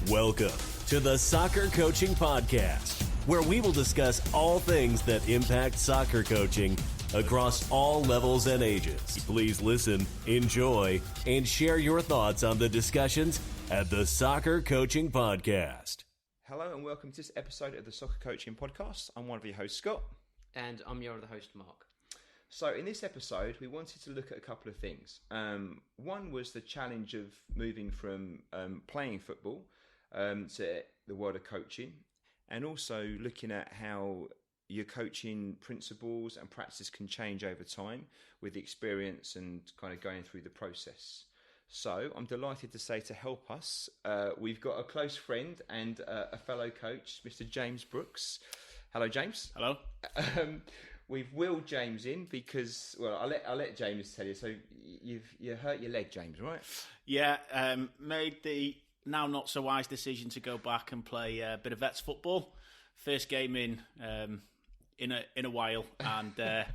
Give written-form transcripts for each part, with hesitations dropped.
Welcome to the Soccer Coaching Podcast, where we will discuss all things that impact soccer coaching across all levels and ages. Please listen, enjoy, and share your thoughts on the discussions at the Soccer Coaching Podcast. Hello and welcome to this episode of the Soccer Coaching Podcast. I'm one of your hosts, Scott. And I'm your other host, Mark. So in this episode, we wanted to look at a couple of things. One was the challenge of moving from playing football to the world of coaching, and also looking at how your coaching principles and practice can change over time with the experience and kind of going through the process. So I'm delighted to say, to help us, we've got a close friend and a fellow coach, Mr. James Brooks. Hello, James. Hello. We've wheeled James in because, well, I'll let James tell you. So you hurt your leg, James, right? Yeah, made the now not so wise decision to go back and play a bit of vets football. First game in a while, and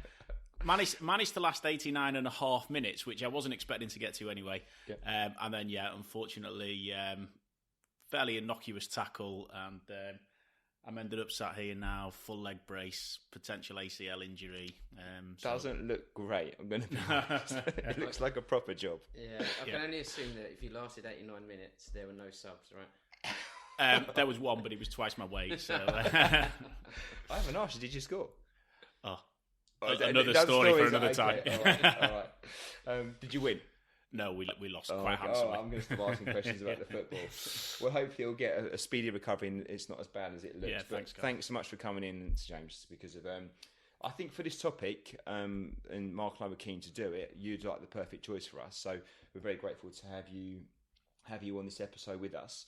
managed to last 89 and a half minutes, which I wasn't expecting to get to anyway. Yeah. And then, unfortunately, fairly innocuous tackle, and I'm ended up sat here now, full leg brace, potential ACL injury. Doesn't look great, I'm going to be honest. It looks like a proper job. Yeah, I can only assume that if you lasted 89 minutes, there were no subs, right? There was one, but it was twice my weight. So I haven't asked you, did you score? Another story for another time. All right. Did you win? No, we lost quite handsomely. I'm going to start asking questions about the football. Well, hopefully you'll get a speedy recovery and it's not as bad as it looks. Yeah, thanks so much for coming in, James, because of I think for this topic, and Mark and I were keen to do it, you'd like the perfect choice for us. So we're very grateful to have you on this episode with us.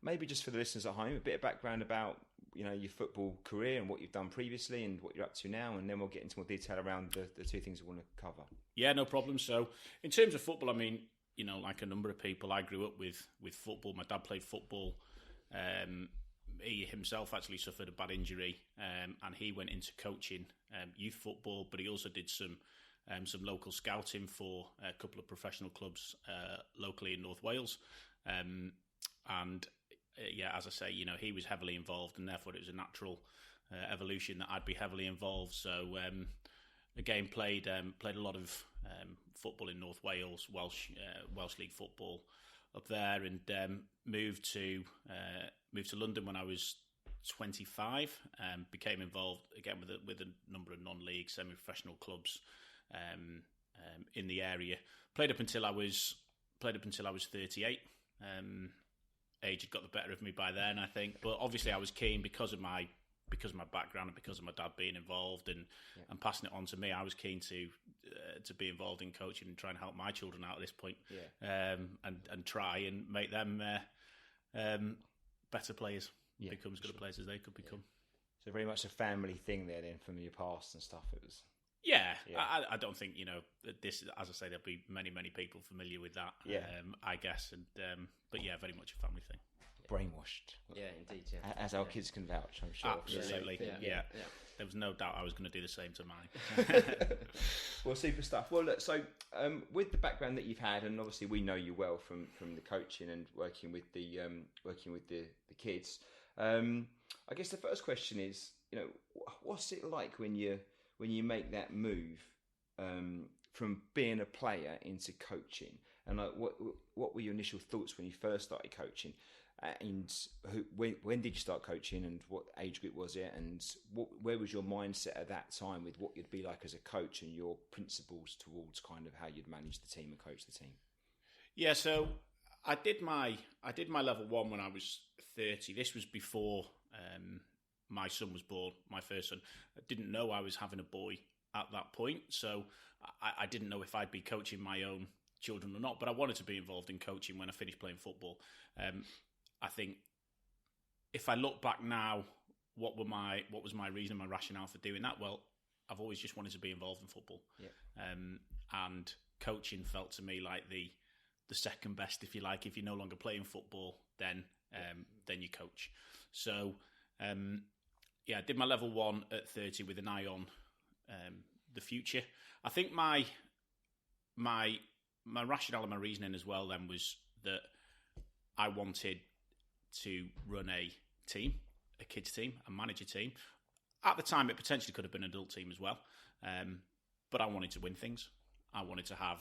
Maybe just for the listeners at home, a bit of background about your football career and what you've done previously and what you're up to now, and then we'll get into more detail around the two things we want to cover. Yeah, no problem. So in terms of football, I mean, like a number of people, I grew up with football. My dad played football. He himself actually suffered a bad injury, and he went into coaching youth football, but he also did some local scouting for a couple of professional clubs locally in North Wales. As I say, he was heavily involved, and therefore it was a natural evolution that I'd be heavily involved. So, again, played a lot of football in North Wales, Welsh League football up there, and moved to London when I was 25. Became involved again with a number of non-league, semi-professional clubs in the area. Played up until I was 38. Age had got the better of me by then, I think. But obviously I was keen because of my background and because of my dad being involved and passing it on to me. I was keen to be involved in coaching and try and help my children out at this point, and try and make them better players, become as good players as they could become. So very much a family thing there then from your past and stuff. It was. Yeah. I don't think this. As I say, there'll be many people familiar with that. Yeah, I guess, and but yeah, very much a family thing. Brainwashed. Yeah, indeed. Yeah, as our kids can vouch, I'm sure. Absolutely. Yeah. There was no doubt I was going to do the same to mine. Well, super stuff. Well, look, so with the background that you've had, and obviously we know you well from the coaching and working with the kids. I guess the first question is, what's it like when you make that move from being a player into coaching, and like what were your initial thoughts when you first started coaching, and when did you start coaching, and what age group was it, and where was your mindset at that time with what you'd be like as a coach and your principles towards kind of how you'd manage the team and coach the team? Yeah, so I did my level 1 when I was 30. This was before my son was born, my first son. I didn't know I was having a boy at that point, so I didn't know if I'd be coaching my own children or not, but I wanted to be involved in coaching when I finished playing football. I think if I look back now, what was my reason, my rationale for doing that? Well, I've always just wanted to be involved in football. Yeah. And coaching felt to me like the second best, if you like. If you're no longer playing football, then you coach. So I did my level 1 at 30 with an eye on the future. I think my rationale and my reasoning as well then was that I wanted to run a team, a kids team, and manage a team. At the time, it potentially could have been an adult team as well. But I wanted to win things. I wanted to have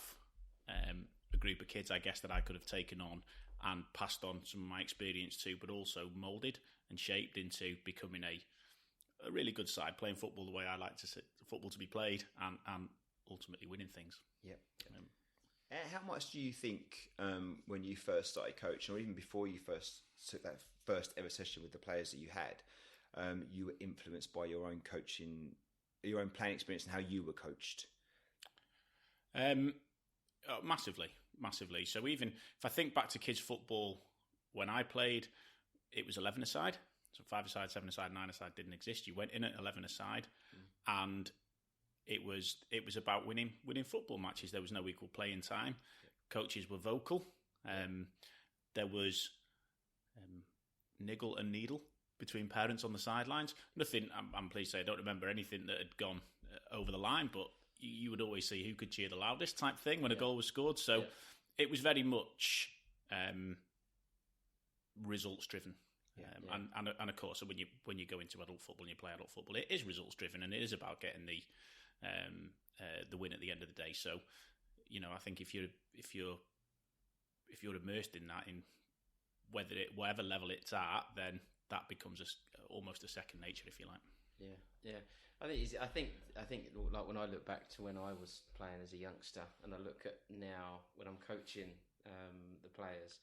a group of kids, I guess, that I could have taken on and passed on some of my experience to, but also moulded and shaped into becoming a really good side, playing football the way I like football to be played, and ultimately winning things. Yep. How much do you think when you first started coaching, or even before you first took that first ever session with the players that you had, you were influenced by your own coaching, your own playing experience, and how you were coached? Massively. So even if I think back to kids football, when I played, it was 11-a-side. So 5-a-side, 7-a-side, 9-a-side didn't exist. You went in at 11-a-side, and it was about winning football matches. There was no equal playing time. Coaches were vocal. There was niggle and needle between parents on the sidelines. Nothing. I'm pleased to say I don't remember anything that had gone over the line, but you would always see who could cheer the loudest type thing when a goal was scored. So it was very much results driven. And of course, when you go into adult football and you play adult football, it is results driven, and it is about getting the win at the end of the day. So, I think if you're immersed in that, in whatever level it's at, then that becomes almost a second nature, if you like. Yeah. I think like when I look back to when I was playing as a youngster, and I look at now when I'm coaching the players.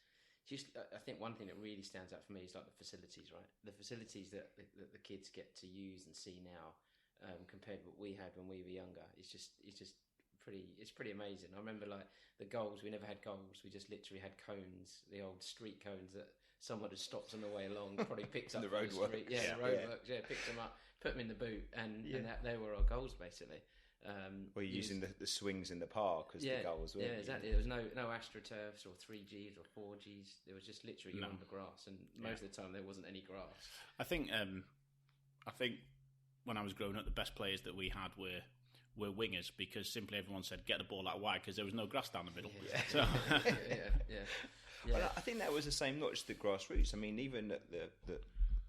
I think one thing that really stands out for me is like the facilities, right? The facilities that the kids get to use and see now, compared to what we had when we were younger, it's pretty amazing. I remember like the goals. We never had goals. We just literally had cones, the old street cones that someone had stopped on the way along, probably picked up the roadwork. The roadworks. Yeah, picked them up, put them in the boot, and that they were our goals basically. Or using the swings in the park as the goals, weren't you? Exactly. There was no AstroTurfs or 3Gs or 4Gs. There was just literally on the grass, and most of the time there wasn't any grass. I think when I was growing up, the best players that we had were wingers, because simply everyone said get the ball out wide because there was no grass down the middle. So. Well, I think that was the same, not just the grassroots. I mean, even at the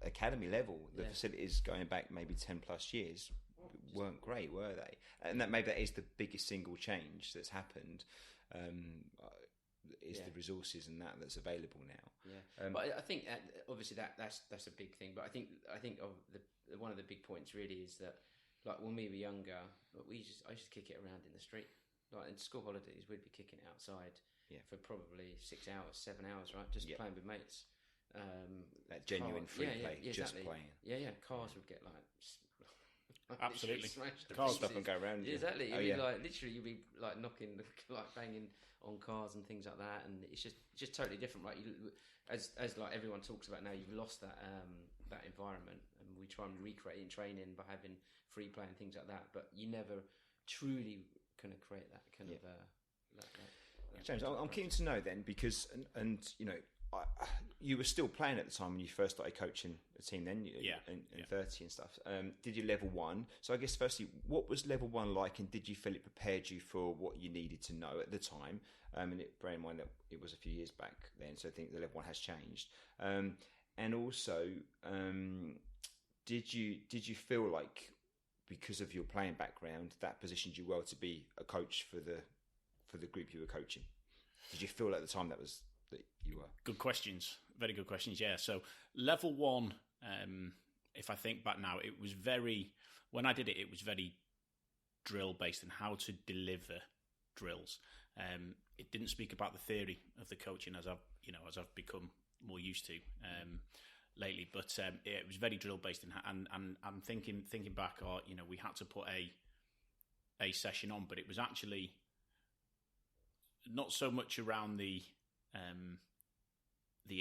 academy level, the facilities going back maybe 10 plus years weren't great, were they? And that is the biggest single change that's happened. Is the resources and that's available now. But I think obviously that's a big thing. But I think of one of the big points really is that, like when we were younger, I used to kick it around in the street. Like in school holidays, we'd be kicking it outside for probably 6 hours, 7 hours, right? Just playing with mates. That genuine free play, just exactly. playing. Cars would get like. Absolutely, cars stuff and go around. Exactly, you'd be like knocking, like banging on cars and things like that, and it's just totally different, right? As like everyone talks about now, you've lost that environment, and we try and recreate it in training by having free play and things like that, but you never truly kind of create that kind of. James, I'm keen to know then, because and you were still playing at the time when you first started coaching a team then, in 30 and stuff. Did you level 1? So I guess firstly, what was level 1 like, and did you feel it prepared you for what you needed to know at the time? And bear in mind that it was a few years back then, so I think the level 1 has changed. And also, did you feel like, because of your playing background, that positioned you well to be a coach for the group you were coaching? Did you feel at the time that you were? Good questions. Very good questions, yeah. So level 1, if I think back now, it was when I did it, it was very drill based and how to deliver drills. It didn't speak about the theory of the coaching as I've become more used to lately, but it was very drill based, and I'm thinking back, we had to put a session on, but it was actually not so much around the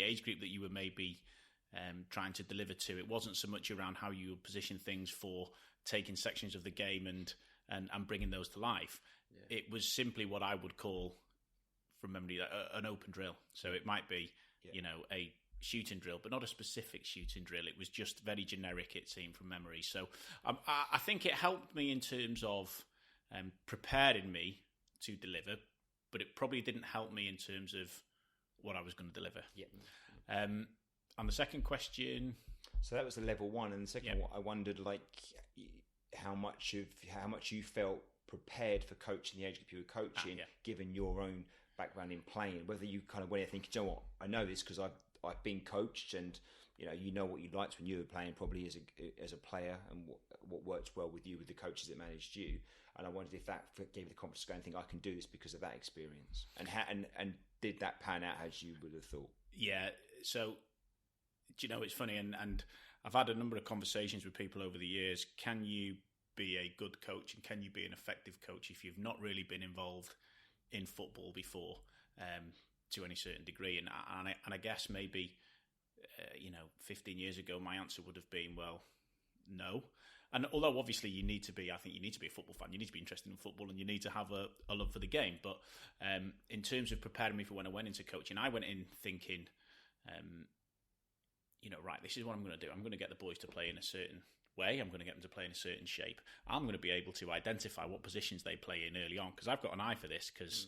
age group that you were maybe trying to deliver to. It wasn't so much around how you would position things for taking sections of the game and bringing those to life. Yeah. It was simply what I would call, from memory, an open drill. So it might be, a shooting drill, but not a specific shooting drill. It was just very generic, it seemed, from memory. So I think it helped me in terms of preparing me to deliver, but it probably didn't help me in terms of what I was going to deliver. Yeah. And the second question, So that was the level one, and the second one, I wondered like how much you felt prepared for coaching the age group you were coaching, given your own background in playing. Whether you kind of went in thinking, you know what, I know this because I've been coached, and you know what you liked when you were playing, probably as a player, and what worked well with you with the coaches that managed you. And I wondered if that gave you the confidence to go and think I can do this because of that experience, and did that pan out as you would have thought? Yeah. So, it's funny, and I've had a number of conversations with people over the years. Can you be a good coach, and can you be an effective coach if you've not really been involved in football before, to any certain degree? And I guess maybe 15 years ago my answer would have been, well, no. And although obviously I think you need to be a football fan, you need to be interested in football, and you need to have a love for the game. But in terms of preparing me for when I went into coaching, I went in thinking, right, this is what I'm going to do. I'm going to get the boys to play in a certain way. I'm going to get them to play in a certain shape. I'm going to be able to identify what positions they play in early on, because I've got an eye for this, because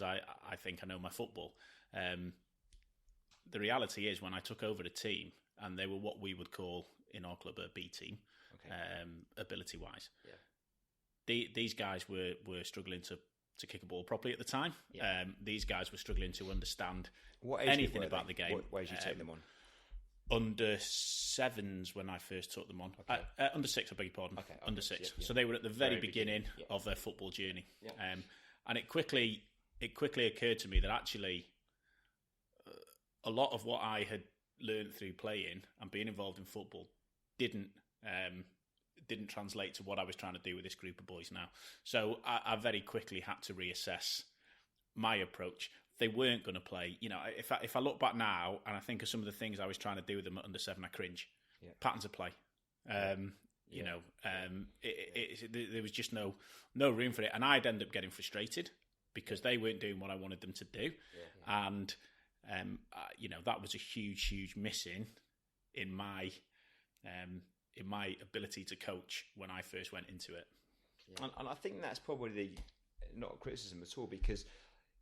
I think I know my football. The reality is, when I took over the team, and they were what we would call in our club a B team, ability-wise. Yeah. These guys were struggling to kick a ball properly at the time. Yeah. These guys were struggling to understand anything about the game. What ways you take them on? Under sevens when I first took them on. Okay. Under six, I beg your pardon. Okay. Under six. Yeah. So they were at the very beginning of their football journey. Yeah. And it quickly occurred to me that actually a lot of what I had learned through playing and being involved in football didn't translate to what I was trying to do with this group of boys now. So I very quickly had to reassess my approach. They weren't going to play. If I look back now and I think of some of the things I was trying to do with them at under seven, I cringe. Yeah. Patterns of play. There was just no room for it, and I'd end up getting frustrated because they weren't doing what I wanted them to do, and that was a huge missing in my ability to coach when I first went into it. Yeah. And I think that's probably not a criticism at all, because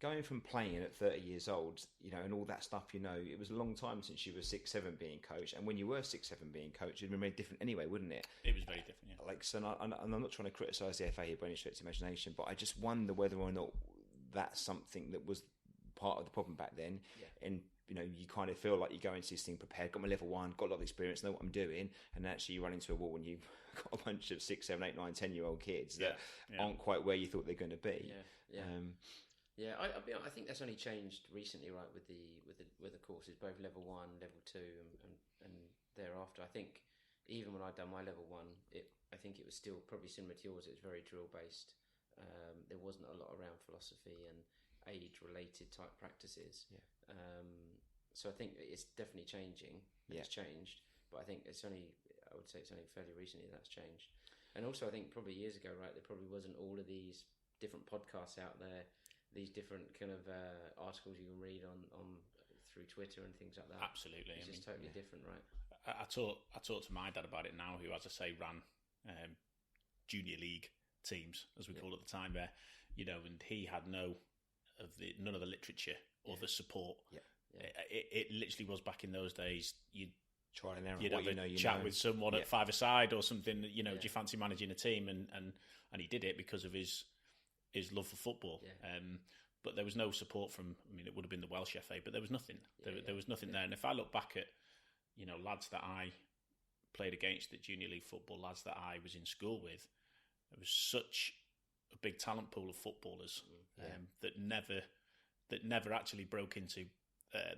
going from playing at 30 years old, and all that stuff, it was a long time since you were 6'7" being coached, and when you were 6'7" being coached, it'd been very different anyway, wouldn't it? It was very different, yeah. And I'm not trying to criticise the FA here by any stretch of imagination, but I just wonder whether or not that's something that was part of the problem back then. Yeah. And you kind of feel like you go into this thing prepared, got my level one, got a lot of experience, know what I'm doing, and actually you run into a wall when you've got a bunch of 6, 7, 8, 9, 10-year-old kids that aren't quite where you thought they're going to be. I think that's only changed recently, right? With the courses, both level 1, level 2, and thereafter. I think even when I'd done my level 1, I think it was still probably similar to yours. It was very drill based. There wasn't a lot around philosophy and age-related type practices. Yeah. So I think it's definitely changing. It's changed, but I think I would say it's only fairly recently that's changed. And also, I think probably years ago, right, there probably wasn't all of these different podcasts out there, these different kind of articles you can read on through Twitter and things like that. Absolutely, it's just totally different, right? I talked to my dad about it now, who, as I say, ran junior league teams, as we call it at the time there, and he had none of the literature or the support. Yeah. Yeah. It literally was back in those days. You'd try and error. You'd have a chat with someone at five-a-side or something. Do you fancy managing a team? And he did it because of his love for football. Yeah. But there was no support from. I mean, it would have been the Welsh FA, but there was nothing. There was nothing there. And if I look back at, lads that I played against at junior league football, lads that I was in school with, there was such a big talent pool of footballers that never actually broke into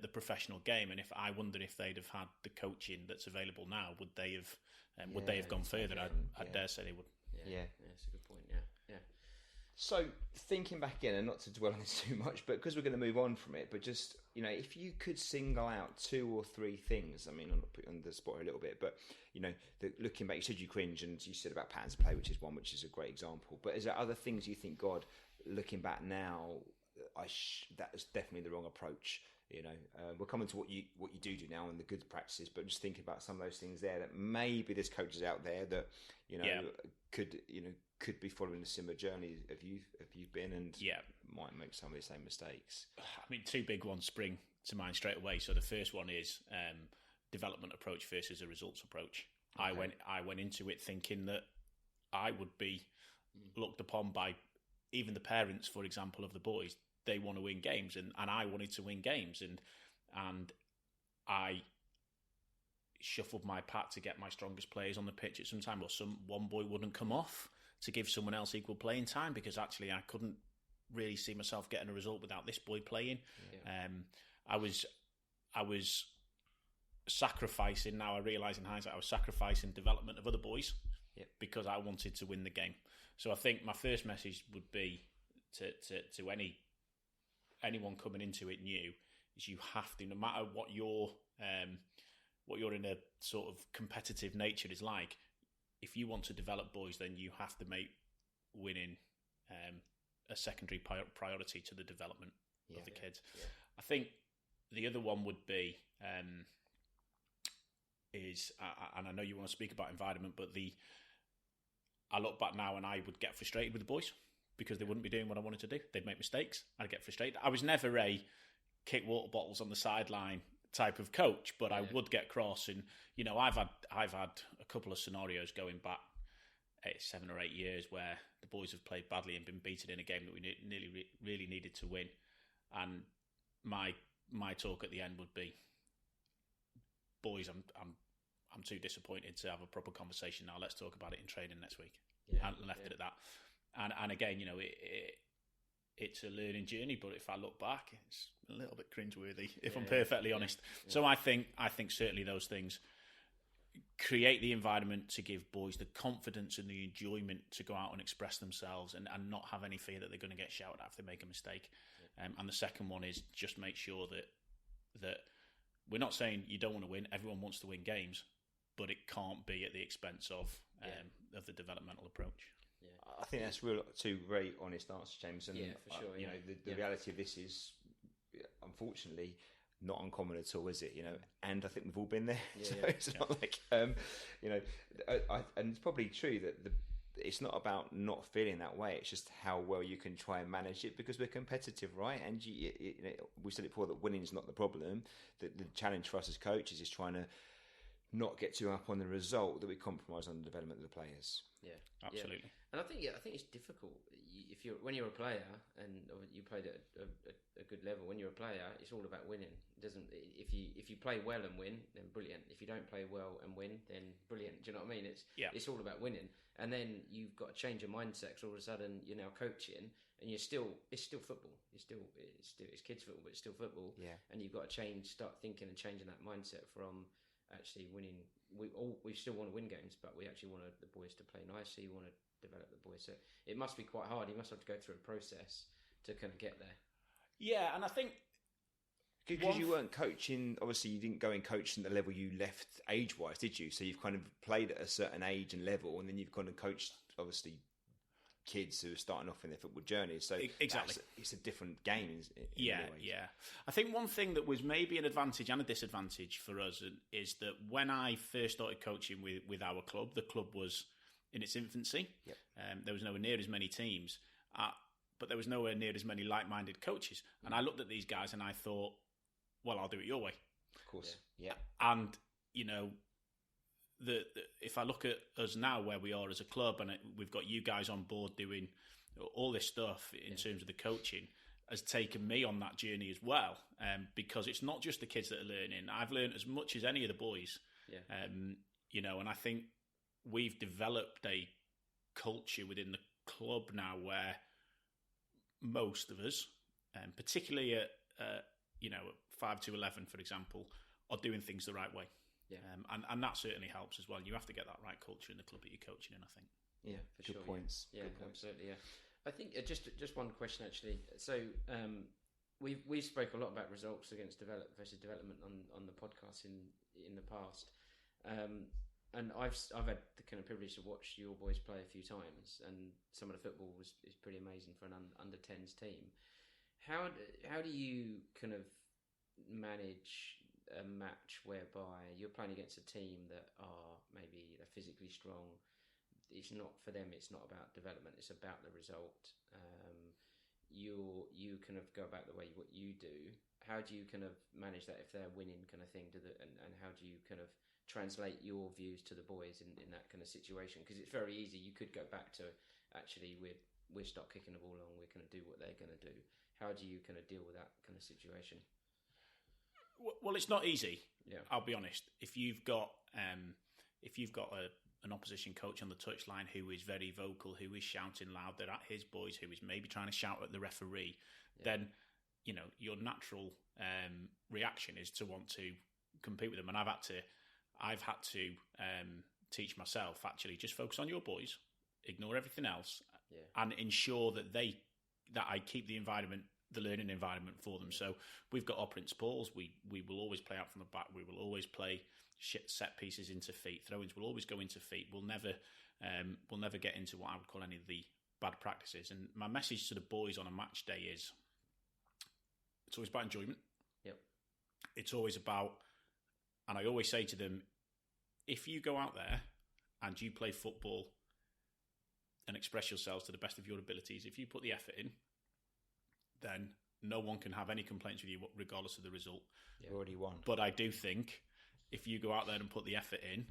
the professional game. And I wonder if they'd have had the coaching that's available now, would they have gone further? I dare say they would. Yeah, that's a good point. Yeah. So thinking back in, and not to dwell on this too much, but because we're going to move on from it, but just if you could single out 2 or 3 things. I mean, I'm not putting on the spot a little bit, but looking back, you said you cringe, and you said about patterns of play, which is one, which is a great example. But is there other things you think, God, looking back now, that was definitely the wrong approach? We're coming to what you do now and the good practices, but just thinking about some of those things there that maybe there's coaches out there that could be following a similar journey of you've been and might make some of the same mistakes. I mean, 2 big ones spring to mind straight away. So the first one is development approach versus a results approach. Okay. I went into it thinking that I would be looked upon by even the parents, for example, of the boys. They want to win games, and I wanted to win games, and I shuffled my pack to get my strongest players on the pitch at some time, or one boy wouldn't come off to give someone else equal playing time, because actually I couldn't really see myself getting a result without this boy playing. Yeah. I was sacrificing, now I realise in hindsight, I was sacrificing development of other boys because I wanted to win the game. So I think my first message would be to anyone coming into it new, is you have to, no matter what your in a sort of competitive nature is like, if you want to develop boys, then you have to make winning a secondary priority to the development of the kids. Yeah. I think the other one would be is, and I know you want to speak about environment, but I look back now and I would get frustrated with the boys because they wouldn't be doing what I wanted to do. They'd make mistakes. I'd get frustrated. I was never a kick water bottles on the sideline type of coach, but I would get cross. And I've had a couple of scenarios going back 7 or 8 years where the boys have played badly and been beaten in a game that we really needed to win. And my talk at the end would be, boys, I'm too disappointed to have a proper conversation now. Let's talk about it in training next week. And left it at that. And again, it's a learning journey, but if I look back, it's a little bit cringeworthy, if I'm perfectly honest. Yeah. So I think certainly those things create the environment to give boys the confidence and the enjoyment to go out and express themselves and not have any fear that they're going to get shouted at if they make a mistake. Yeah. And the second one is just make sure that we're not saying you don't want to win. Everyone wants to win games, but it can't be at the expense of the developmental approach. Yeah. I think that's two very honest answers, James. And for sure. The reality of this is, unfortunately, not uncommon at all, is it? And I think we've all been there. Yeah, so it's not like and it's probably true that it's not about not feeling that way. It's just how well you can try and manage it, because we're competitive, right? And we said it before that winning is not the problem. The challenge for us as coaches is trying to not get too up on the result that we compromise on the development of the players. Yeah, absolutely. Yeah. And I think it's difficult when you're a player and you played at a good level. When you're a player, it's all about winning. It doesn't if you play well and win, then brilliant. If you don't play well and win, then brilliant. Do you know what I mean? It's all about winning. And then you've got to change your mindset. So all of a sudden you're now coaching, and it's still football. It's kids football, but it's still football. Yeah. And you've got to start thinking and changing that mindset from actually winning. We still want to win games, but we actually want the boys to play nicely. We want to develop the boys. So it must be quite hard. You must have to go through a process to kind of get there. Yeah, and I think because you weren't coaching, obviously you didn't go and coach at the level you left age-wise, did you? So you've kind of played at a certain age and level, and then you've kind of coached, obviously, kids who are starting off in their football journey. So exactly, it's a different game. In yeah. I think one thing that was maybe an advantage and a disadvantage for us is that when I first started coaching with our club, the club was in its infancy. Yep. There was nowhere near as many teams, but there was nowhere near as many like-minded coaches. And I looked at these guys and I thought, well, I'll do it your way. Of course, yeah. And, if I look at us now where we are as a club, and we've got you guys on board doing all this stuff in terms of the coaching, has taken me on that journey as well, because it's not just the kids that are learning. I've learned as much as any of the boys, and I think we've developed a culture within the club now where most of us, particularly at 5 to 11, for example, are doing things the right way. Yeah, and that certainly helps as well. You have to get that right culture in the club that you're coaching in, I think. Yeah, for Good sure. Points. Yeah, Good points. Absolutely. Yeah, I think just one question actually. So we spoke a lot about results against versus development on the podcast in the past, and I've had the kind of privilege to watch your boys play a few times, and some of the football is pretty amazing for an under 10s team. How do you kind of manage a match whereby you're playing against a team that are maybe they're physically strong? It's not for them. It's not about development. It's about the result. You kind of go about the way what you do. how do you kind of manage that if they're winning kind of thing? And how do you kind of translate your views to the boys in that kind of situation? Because it's very easy. You could go back to actually we're stop kicking the ball on. We're going to do what they're going to do. How do you kind of deal with that kind of situation? Well, it's not easy. Yeah, I'll be honest. If you've got an opposition coach on the touchline who is very vocal, who is shouting loud, they're at his boys, who is maybe trying to shout at the referee, then your natural reaction is to want to compete with them. And I've had to teach myself, actually, just focus on your boys, ignore everything else, and ensure that I keep the learning environment for them. So we've got our principles. We will always play out from the back. We will always play set pieces into feet. Throw-ins will always go into feet. We'll never get into what I would call any of the bad practices. And my message to the boys on a match day is, it's always about enjoyment. Yep. It's always about, and I always say to them, if you go out there and you play football and express yourselves to the best of your abilities, if you put the effort in, then no one can have any complaints with you regardless of the result. You already won. But I do think if you go out there and put the effort in,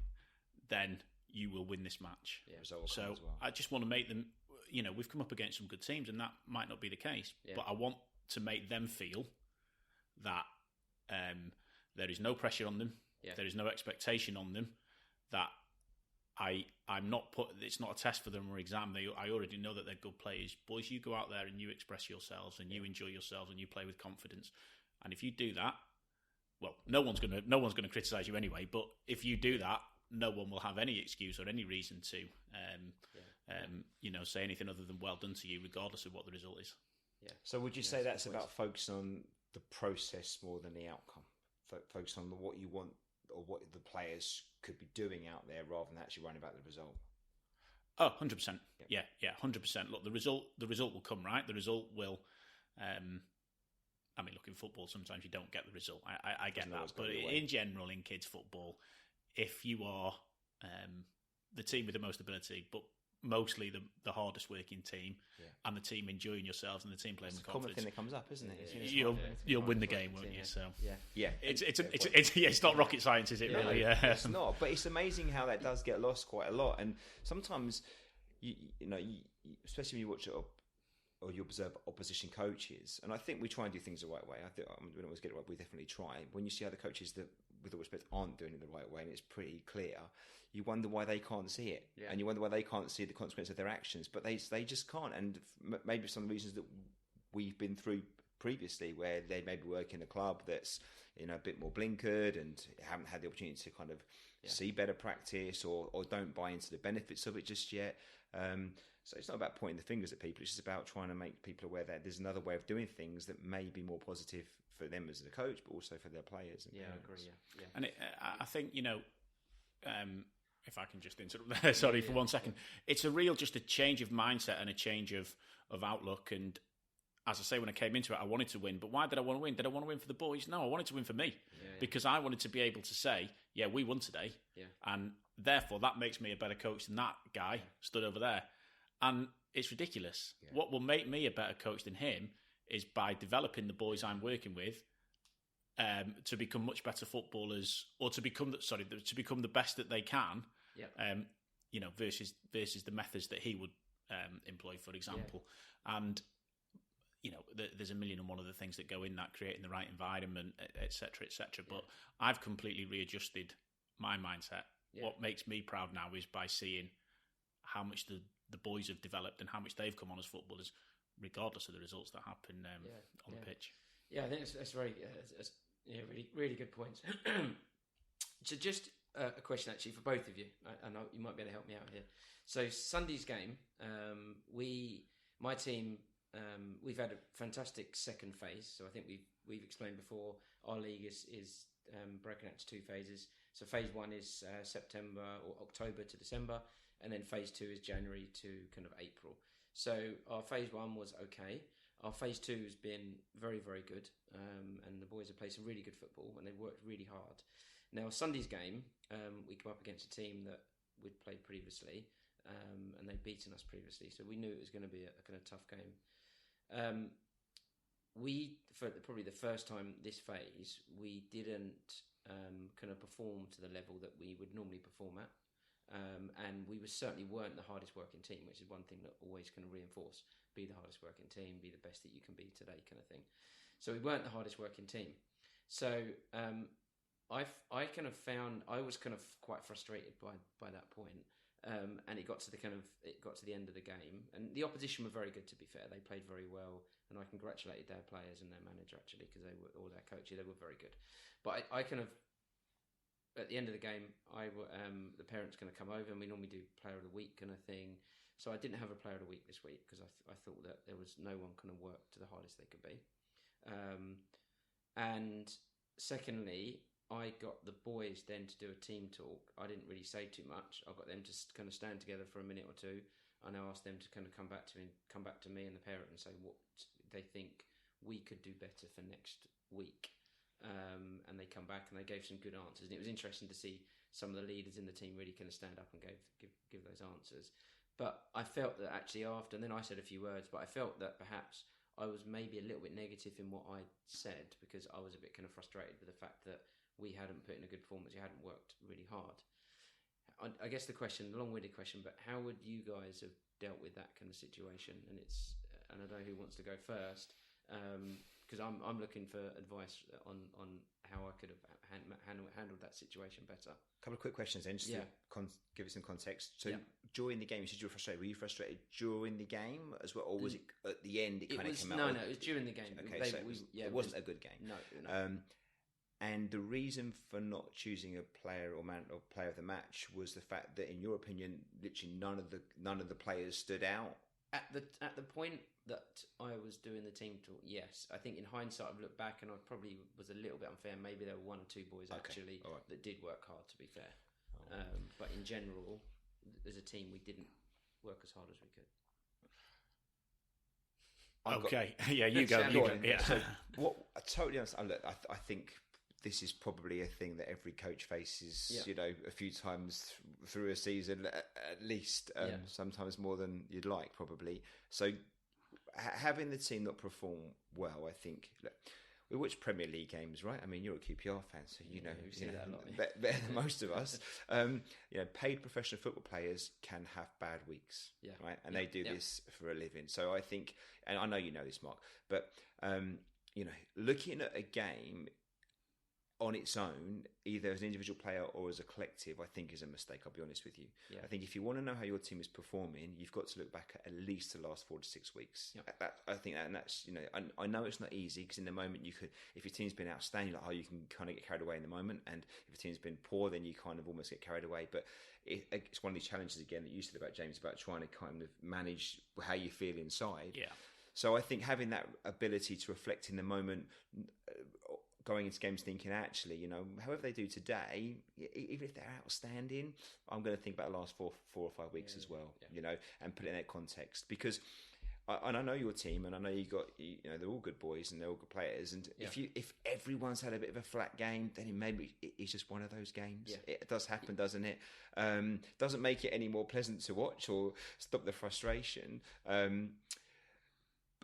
then you will win this match. Yeah, so as well. I just want to make them, we've come up against some good teams and that might not be the case. Yeah. But I want to make them feel that there is no pressure on them. Yeah. There is no expectation on them, that I'm not it's not a test for them or exam. I already know that they're good players. Boys, you go out there and you express yourselves and you enjoy yourselves and you play with confidence. And if you do that, well, no one's going to criticise you anyway. But if you do that, no one will have any excuse or any reason to say anything other than well done to you, regardless of what the result is. Yeah. So would you say that's about focusing on the process more than the outcome? Focus on what you want or what the players could be doing out there rather than actually worrying about the result? Oh, 100%. Yeah, 100%. Look, the result will come, right? The result will... look, in football, sometimes you don't get the result. I get that. But in general, in kids' football, if you are the team with the most ability, but mostly the hardest working team, and the team enjoying yourselves and the team playing with confidence, common thing that comes up, isn't it? You'll win the game, won't you? So yeah, it's not rocket science, is it? Really? Yeah, it's not. But it's amazing how that does get lost quite a lot. And sometimes, you especially when you watch it or you observe opposition coaches, and I think we try and do things the right way. I think we don't always get it right. We definitely try. When you see other coaches that, with all respect, aren't doing it the right way, and it's pretty clear, you wonder why they can't see it, and you wonder why they can't see the consequence of their actions. But they just can't, and maybe some of the reasons that we've been through previously, where they maybe work in a club that's a bit more blinkered and haven't had the opportunity to kind of see better practice or don't buy into the benefits of it just yet. So it's not about pointing the fingers at people. It's just about trying to make people aware that there's another way of doing things that may be more positive for them as a coach, but also for their players. I agree. Yeah. And I think if I can just interrupt there, sorry for 1 second. It's just a change of mindset and a change of outlook. And as I say, when I came into it, I wanted to win. But why did I want to win? Did I want to win for the boys? No, I wanted to win for me because I wanted to be able to say, "Yeah, we won today," and therefore that makes me a better coach than that guy stood over there. And it's ridiculous. Yeah. What will make me a better coach than him is by developing the boys I'm working with to become much better footballers, or to become the best that they can. Yeah. Versus the methods that he would employ, for example. Yeah. And there's a million and one other things that go in that, creating the right environment, etc., etc. But I've completely readjusted my mindset. Yeah. What makes me proud now is by seeing how much the boys have developed and how much they've come on as footballers, regardless of the results that happen on the pitch. Yeah, I think that's very, really, really good points. So just a question actually for both of you. I know you might be able to help me out here. So Sunday's game, my team, we've had a fantastic second phase. So I think we've explained before, our league is broken out to two phases. So phase one is September or October to December, and then phase two is January to kind of April. So our phase one was okay. Our phase two has been very, very good, and the boys have played some really good football, and they've worked really hard. Now, Sunday's game, we come up against a team that we'd played previously, and they'd beaten us previously, so we knew it was going to be a kind of tough game. for probably the first time this phase, we didn't kind of perform to the level that we would normally perform at. And we certainly weren't the hardest working team, which is one thing that always kind of reinforce: be the hardest working team, be the best that you can be today, kind of thing. So we weren't the hardest working team. So I kind of found I was kind of quite frustrated by that point. And it got to the end of the game, and the opposition were very good. To be fair, they played very well, and I congratulated their players and their manager actually, because they were, or their coach, they were very good. But I kind of, at the end of the game, the parents kind of come over, and we normally do player of the week kind of thing. So I didn't have a player of the week this week because I thought that there was no one kind of work to the hardest they could be. And secondly, I got the boys then to do a team talk. I didn't really say too much. I got them to kind of stand together for a minute or two, and I asked them to kind of come back to me and the parent and say what they think we could do better for next week. And they come back and they gave some good answers, and it was interesting to see some of the leaders in the team really kind of stand up and give those answers. But I felt that actually after, and then I said a few words, but I felt that perhaps I was maybe a little bit negative in what I said, because I was a bit kind of frustrated with the fact that we hadn't put in a good performance, we hadn't worked really hard. I guess the question, a long-winded question, but how would you guys have dealt with that kind of situation? And I don't know who wants to go first, because I'm looking for advice on how I could have handled that situation better. A couple of quick questions then, just to give it some context. So during the game, you said you were frustrated. Were you frustrated during the game as well, or was it at the end? It kind of came out. No, it was during the game. Okay, it wasn't a good game. No. And the reason for not choosing a player or player of the match was the fact that, in your opinion, literally none of the players stood out. At the point that I was doing the team talk, yes. I think in hindsight, I've looked back and I probably was a little bit unfair. Maybe there were one or two boys that did work hard, to be fair. But in general, as a team, we didn't work as hard as we could. You go. So I totally understand. Look, I think this is probably a thing that every coach faces, a few times through a season, at least, sometimes more than you'd like, probably. So having the team not perform well, I think, look, we watch Premier League games, right? I mean, you're a QPR fan, so you know that a lot, better than most of us. Paid professional football players can have bad weeks, right? And they do this for a living. So I think, and I know you know this, Mark, but looking at a game on its own, either as an individual player or as a collective, I think is a mistake. I'll be honest with you. Yeah. I think if you want to know how your team is performing, you've got to look back at least the last 4 to 6 weeks. Yeah. I think that, and that's I know it's not easy, because in the moment you could, if your team's been outstanding, you can kind of get carried away in the moment, and if your team's been poor, then you kind of almost get carried away. But it's one of these challenges again that you said about James, about trying to kind of manage how you feel inside. Yeah. So I think having that ability to reflect in the moment, going into games thinking, actually, however they do today, even if they're outstanding, I'm going to think about the last 4 or 5 weeks as well, and put it in that context. Because, and I know your team, and I know you got, they're all good boys and they're all good players. And if everyone's had a bit of a flat game, then maybe it's just one of those games. Yeah. It does happen, doesn't it? Doesn't make it any more pleasant to watch or stop the frustration.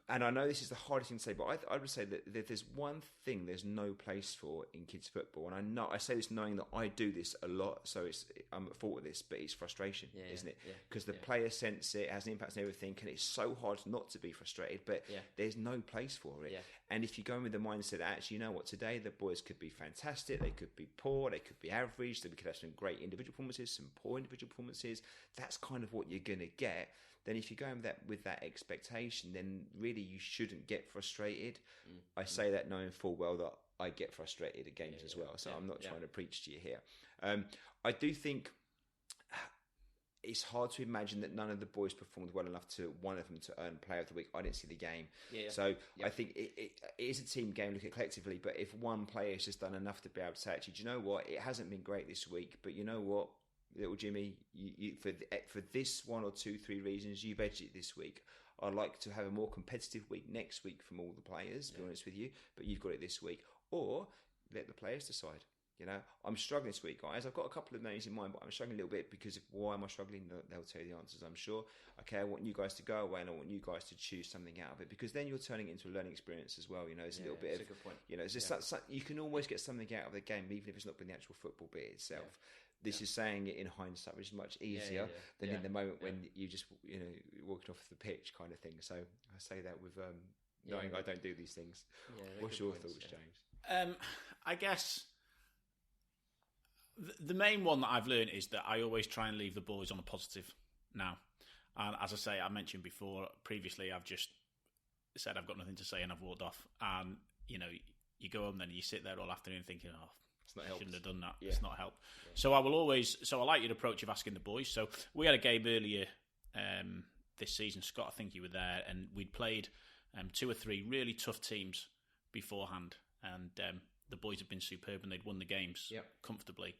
And I know this is the hardest thing to say, but I would say that there's one thing there's no place for in kids football. And I say this knowing that I do this a lot, so I'm at fault with this, but it's frustration, isn't it? Because the player sense it, has an impact on everything, and it's so hard not to be frustrated, but there's no place for it. Yeah. And if you go in with the mindset that, actually, you know what, today the boys could be fantastic, they could be poor, they could be average, they could have some great individual performances, some poor individual performances, that's kind of what you're going to get. Then if you go in with that expectation, then really you shouldn't get frustrated. I say that knowing full well that I get frustrated at games as well, so I'm not trying to preach to you here. I do think it's hard to imagine that none of the boys performed well enough to one of them to earn Player of the Week. I didn't see the game. So I think it is a team game, look at collectively, but if one player has just done enough to be able to say, actually, do you know what, it hasn't been great this week, but you know what, little Jimmy, you for this 1 or 2, 3 reasons, you've edged it this week. I'd like to have a more competitive week next week from all the players, to be honest with you, but you've got it this week. Or let the players decide. You know, I'm struggling this week, guys. I've got a couple of names in mind, but I'm struggling a little bit because of why am I struggling? They'll tell you the answers, I'm sure. Okay, I want you guys to go away and I want you guys to choose something out of it, because then you're turning it into a learning experience as well. You know, it's a little bit of, a good point. you know, it's just that you can always get something out of the game, even if it's not been the actual football bit itself. Yeah. This is saying it in hindsight, which is much easier than in the moment when you just, you know, walking off the pitch kind of thing. So I say that with knowing I don't do these things. Yeah, what's your thoughts, James? I guess the main one that I've learned is that I always try and leave the boys on a positive now. And as I say, I mentioned previously, I've just said I've got nothing to say and I've walked off. And, you know, you go home then and you sit there all afternoon thinking, it's not I shouldn't have done that. Yeah. It's not helped. Yeah. So I like your approach of asking the boys. So we had a game earlier this season. Scott, I think you were there, and we'd played 2 or 3 really tough teams beforehand. And the boys had been superb and they'd won the games comfortably.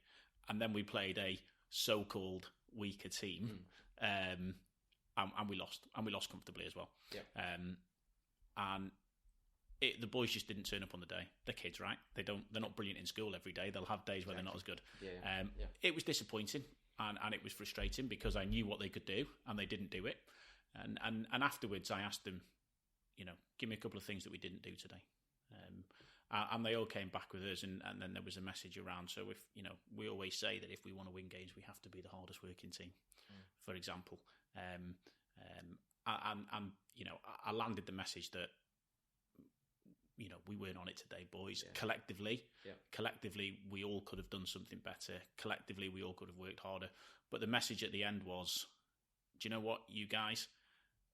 And then we played a so-called weaker team, and we lost. And we lost comfortably as well. And the boys just didn't turn up on the day. They're kids, right? They're not brilliant in school every day. They'll have days where they're not as good. It was disappointing and it was frustrating because I knew what they could do and they didn't do it. And afterwards I asked them, you know, give me a couple of things that we didn't do today. And they all came back with us, and then there was a message around. So if, you know, we always say that if we want to win games, we have to be the hardest working team, for example. And you know, I landed the message that, you know, we weren't on it today, boys. Collectively, we all could have done something better. Collectively, we all could have worked harder. But the message at the end was, do you know what? You guys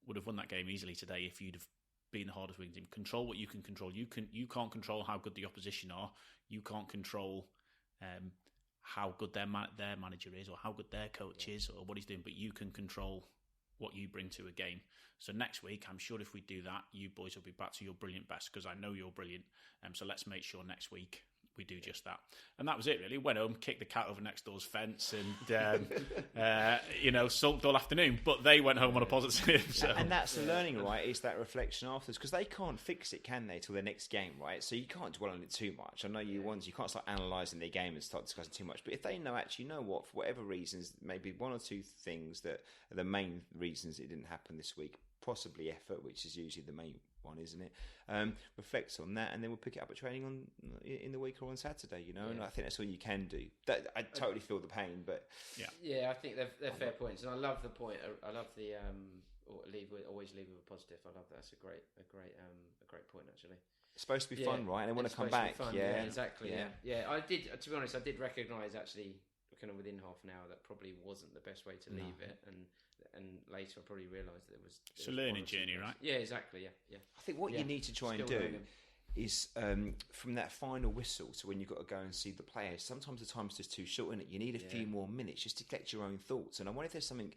would have won that game easily today if you'd have been the hardest working team. Control what you can control. You can't control how good the opposition are. You can't control how good their manager is or how good their coach is or what he's doing, but you can control what you bring to a game. So next week, I'm sure if we do that, you boys will be back to your brilliant best, because I know you're brilliant. So let's make sure next week we do just that. And that was it, really. Went home, kicked the cat over next door's fence, and you know, sulked all afternoon. But they went home on a positive. So. And that's the learning, right? Is that reflection afterwards, because they can't fix it, can they, till the next game, right? So you can't dwell on it too much. I know you can't start analysing their game and start discussing too much. But if they know, actually, you know what, for whatever reasons, maybe 1 or 2 things that are the main reasons it didn't happen this week, possibly effort, which is usually the main one, isn't it? Reflects on that, and then we'll pick it up at training in the week or on Saturday, you know. And I think that's all you can do. I totally feel the pain, but I think they're fair points, and I love the point. I love the always leave with a positive. I love that. That's a great point, actually. It's supposed to be fun, right? And they want to come back. Yeah, exactly. Yeah. I did. To be honest, I did recognise actually, kind of within half an hour, that probably wasn't the best way to leave it, and later I probably realised that it was. It's a learning journey, right? Yeah, exactly. Yeah. I think what you need to try and do is from that final whistle to when you've got to go and see the players. Sometimes the time's just too short, isn't it? You need a few more minutes just to collect your own thoughts. And I wonder if there's something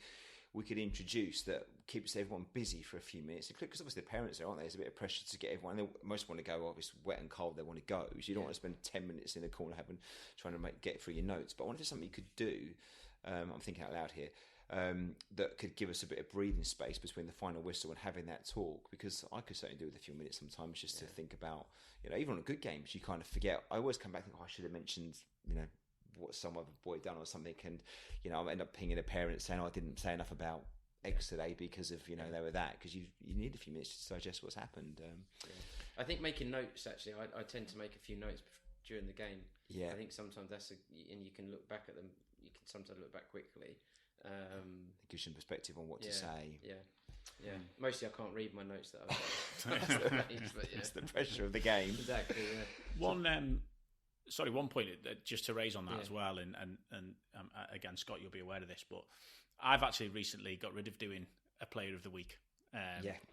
we could introduce that keeps everyone busy for a few minutes. Because obviously the parents are, aren't they? There's a bit of pressure to get everyone. They most want to go, oh, it's wet and cold, they want to go. So you don't want to spend 10 minutes in a corner trying to get through your notes. But I wonder if there's something you could do, I'm thinking out loud here, that could give us a bit of breathing space between the final whistle and having that talk, because I could certainly do with a few minutes sometimes just to think about, you know, even on good games, you kind of forget. I always come back and think, I should have mentioned, you know, what some other boy done or something, and, you know, I end up pinging a parent saying, I didn't say enough about X today because of, you know, they were that, because you need a few minutes to digest what's happened. I think making notes, actually, I tend to make a few notes during the game. I think sometimes and you can look back at them, you can sometimes look back quickly. It gives you perspective on what to say. Yeah. Mostly I can't read my notes that I've got. It's the pressure of the game. Exactly. Yeah. One point just to raise on that as well, and again, Scott, you'll be aware of this, but I've actually recently got rid of doing a Player of the Week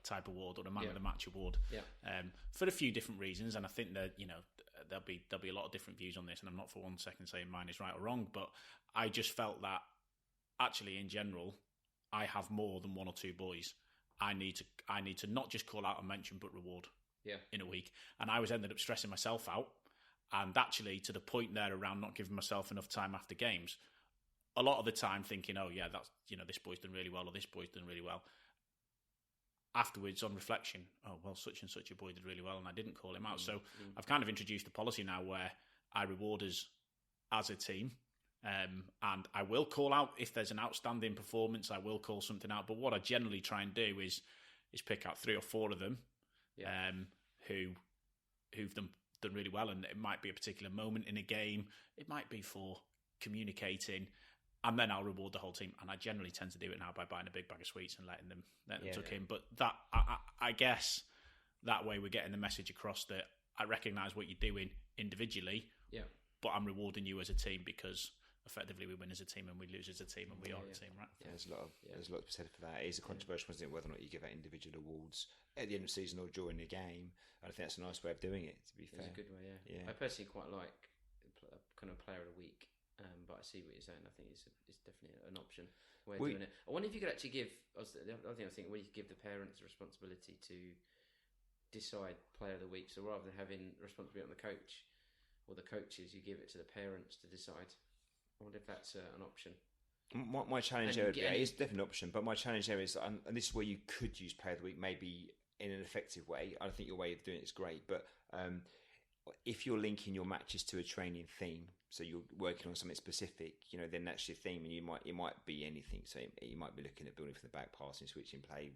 type award or a Man of the Match award for a few different reasons, and I think that, you know, there'll be a lot of different views on this, and I'm not for one second saying mine is right or wrong, but I just felt that actually in general I have more than 1 or 2 boys I need to not just call out and mention but reward in a week, and I was ended up stressing myself out, and actually to the point there around not giving myself enough time after games, a lot of the time thinking, oh yeah, that's, you know, this boy's done really well or this boy's done really well. Afterwards, on reflection, oh well, such and such a boy did really well and I didn't call him out. So I've kind of introduced a policy now where I reward us as a team. And I will call out if there's an outstanding performance. I will call something out. But what I generally try and do is pick out 3 or 4 of them who've done really well. And it might be a particular moment in a game. It might be for communicating. And then I'll reward the whole team. And I generally tend to do it now by buying a big bag of sweets and letting them tuck in. But that I guess that way we're getting the message across that I recognise what you're doing individually. Yeah. But I'm rewarding you as a team because effectively we win as a team and we lose as a team and we are a team, right? Yeah, there's a lot to be said for that. It is a controversial, isn't it, whether or not you give out individual awards at the end of the season or during the game. I think that's a nice way of doing it, to be fair. It's a good way, yeah. I personally quite like a kind of player of the week, but I see what you're saying. I think it's definitely an option way of doing it. I wonder if you could actually give, the other thing I was thinking, where you could give the parents the responsibility to decide player of the week. So rather than having responsibility on the coach or the coaches, you give it to the parents to decide. I wonder if that's an option. My challenge there is definitely an option, but my challenge there is, and this is where you could use player of the week, maybe in an effective way. I think your way of doing it is great, but if you're linking your matches to a training theme, so you're working on something specific, then that's your theme, and it might be anything. So you might be looking at building from the back, passing, switching play,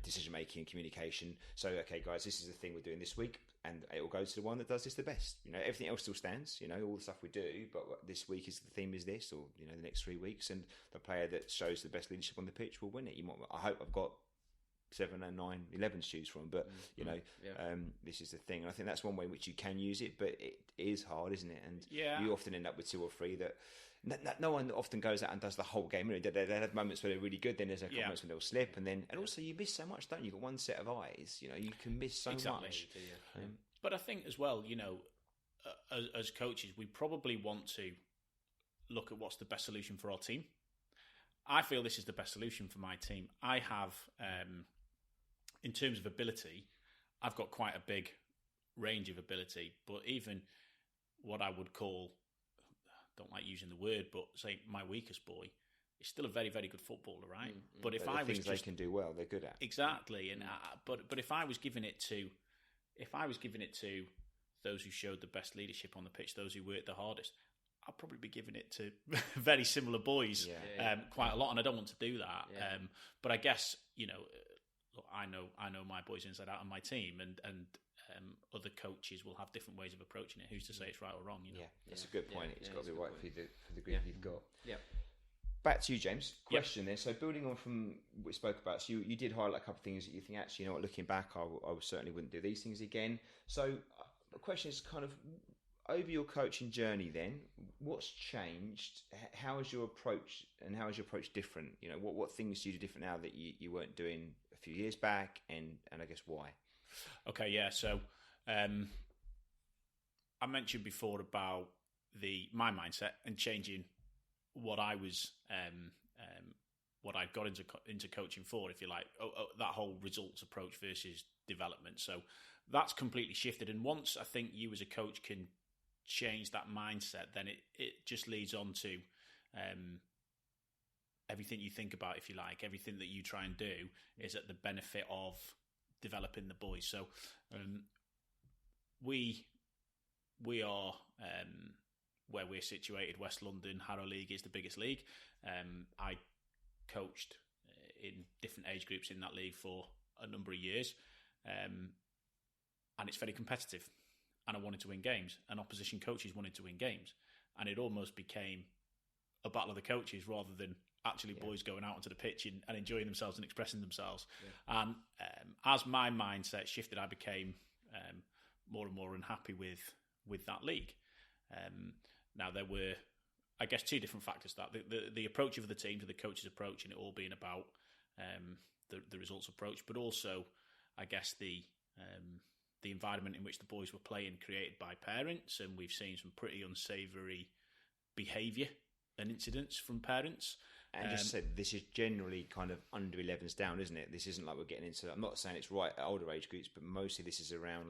decision making and communication. So, okay, guys, this is the thing we're doing this week, and it will go to the one that does this the best. Everything else still stands. All the stuff we do, but this week is the theme is this, or the next 3 weeks, and the player that shows the best leadership on the pitch will win it. I hope I've got 7 and 9, 11 to choose from, but this is the thing, and I think that's one way in which you can use it, but it is hard, isn't it? And you often end up with 2 or 3 that. No one often goes out and does the whole game. They have moments where they're really good, then there's a couple moments when they'll slip, and also you miss so much, don't you? You've got one set of eyes, you can miss so much. But I think as well, as coaches, we probably want to look at what's the best solution for our team. I feel this is the best solution for my team. I have, in terms of ability, I've got quite a big range of ability, but even what I would call, don't like using the word, but say my weakest boy is still a very, very good footballer, right? But if I was things they can do well, they're good at exactly. And but if I was giving it to those who showed the best leadership on the pitch, those who worked the hardest, I'll probably be giving it to very similar boys quite a lot, and I don't want to do that. But I guess look, I know my boys inside out on my team, and other coaches will have different ways of approaching it. Who's to say it's right or wrong? Yeah, that's a good point. It's got to be right for the group you've got. Yeah. Back to you, James. Question then. So building on from what we spoke about, so you did highlight a couple of things that you think, actually, looking back, I certainly wouldn't do these things again. So the question is kind of, over your coaching journey then, what's changed? How is your approach, and how is your approach different? What things do you do different now that you weren't doing a few years back, and I guess why? Okay, yeah. So I mentioned before about my mindset and changing what I was, what I'd got into coaching for, if you like. That whole results approach versus development. So that's completely shifted. And once I think you as a coach can change that mindset, then it just leads on to everything you think about, if you like. Everything that you try and do is at the benefit of developing the boys. So we are where we're situated, West London. Harrow League is the biggest league. I coached in different age groups in that league for a number of years, and it's very competitive, and I wanted to win games, and opposition coaches wanted to win games, and it almost became a battle of the coaches rather than actually boys going out onto the pitch and enjoying themselves and expressing themselves. And as my mindset shifted, I became more and more unhappy with that league. Now, there were, I guess, 2 different factors to that. The approach of the team to the coach's approach, and it all being about the results approach, but also, I guess, the environment in which the boys were playing created by parents, and we've seen some pretty unsavoury behaviour and incidents from parents. And just said, this is generally kind of under 11s down, isn't it? This isn't like we're getting into, I'm not saying it's right at older age groups, but mostly this is around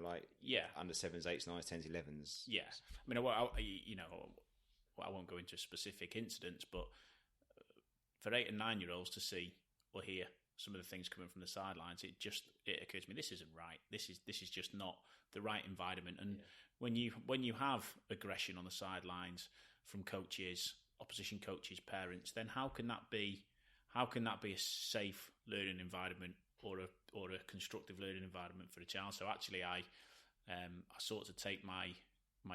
under 7s, 8s, 9s, 10s, 11s. Yeah. I mean, I won't go into specific incidents, but for 8 and 9 year olds to see or hear some of the things coming from the sidelines, it occurred to me, this isn't right. This is just not the right environment. And when you have aggression on the sidelines from coaches, opposition coaches, parents, then how can that be a safe learning environment or a constructive learning environment for a child? So actually, I sought to take my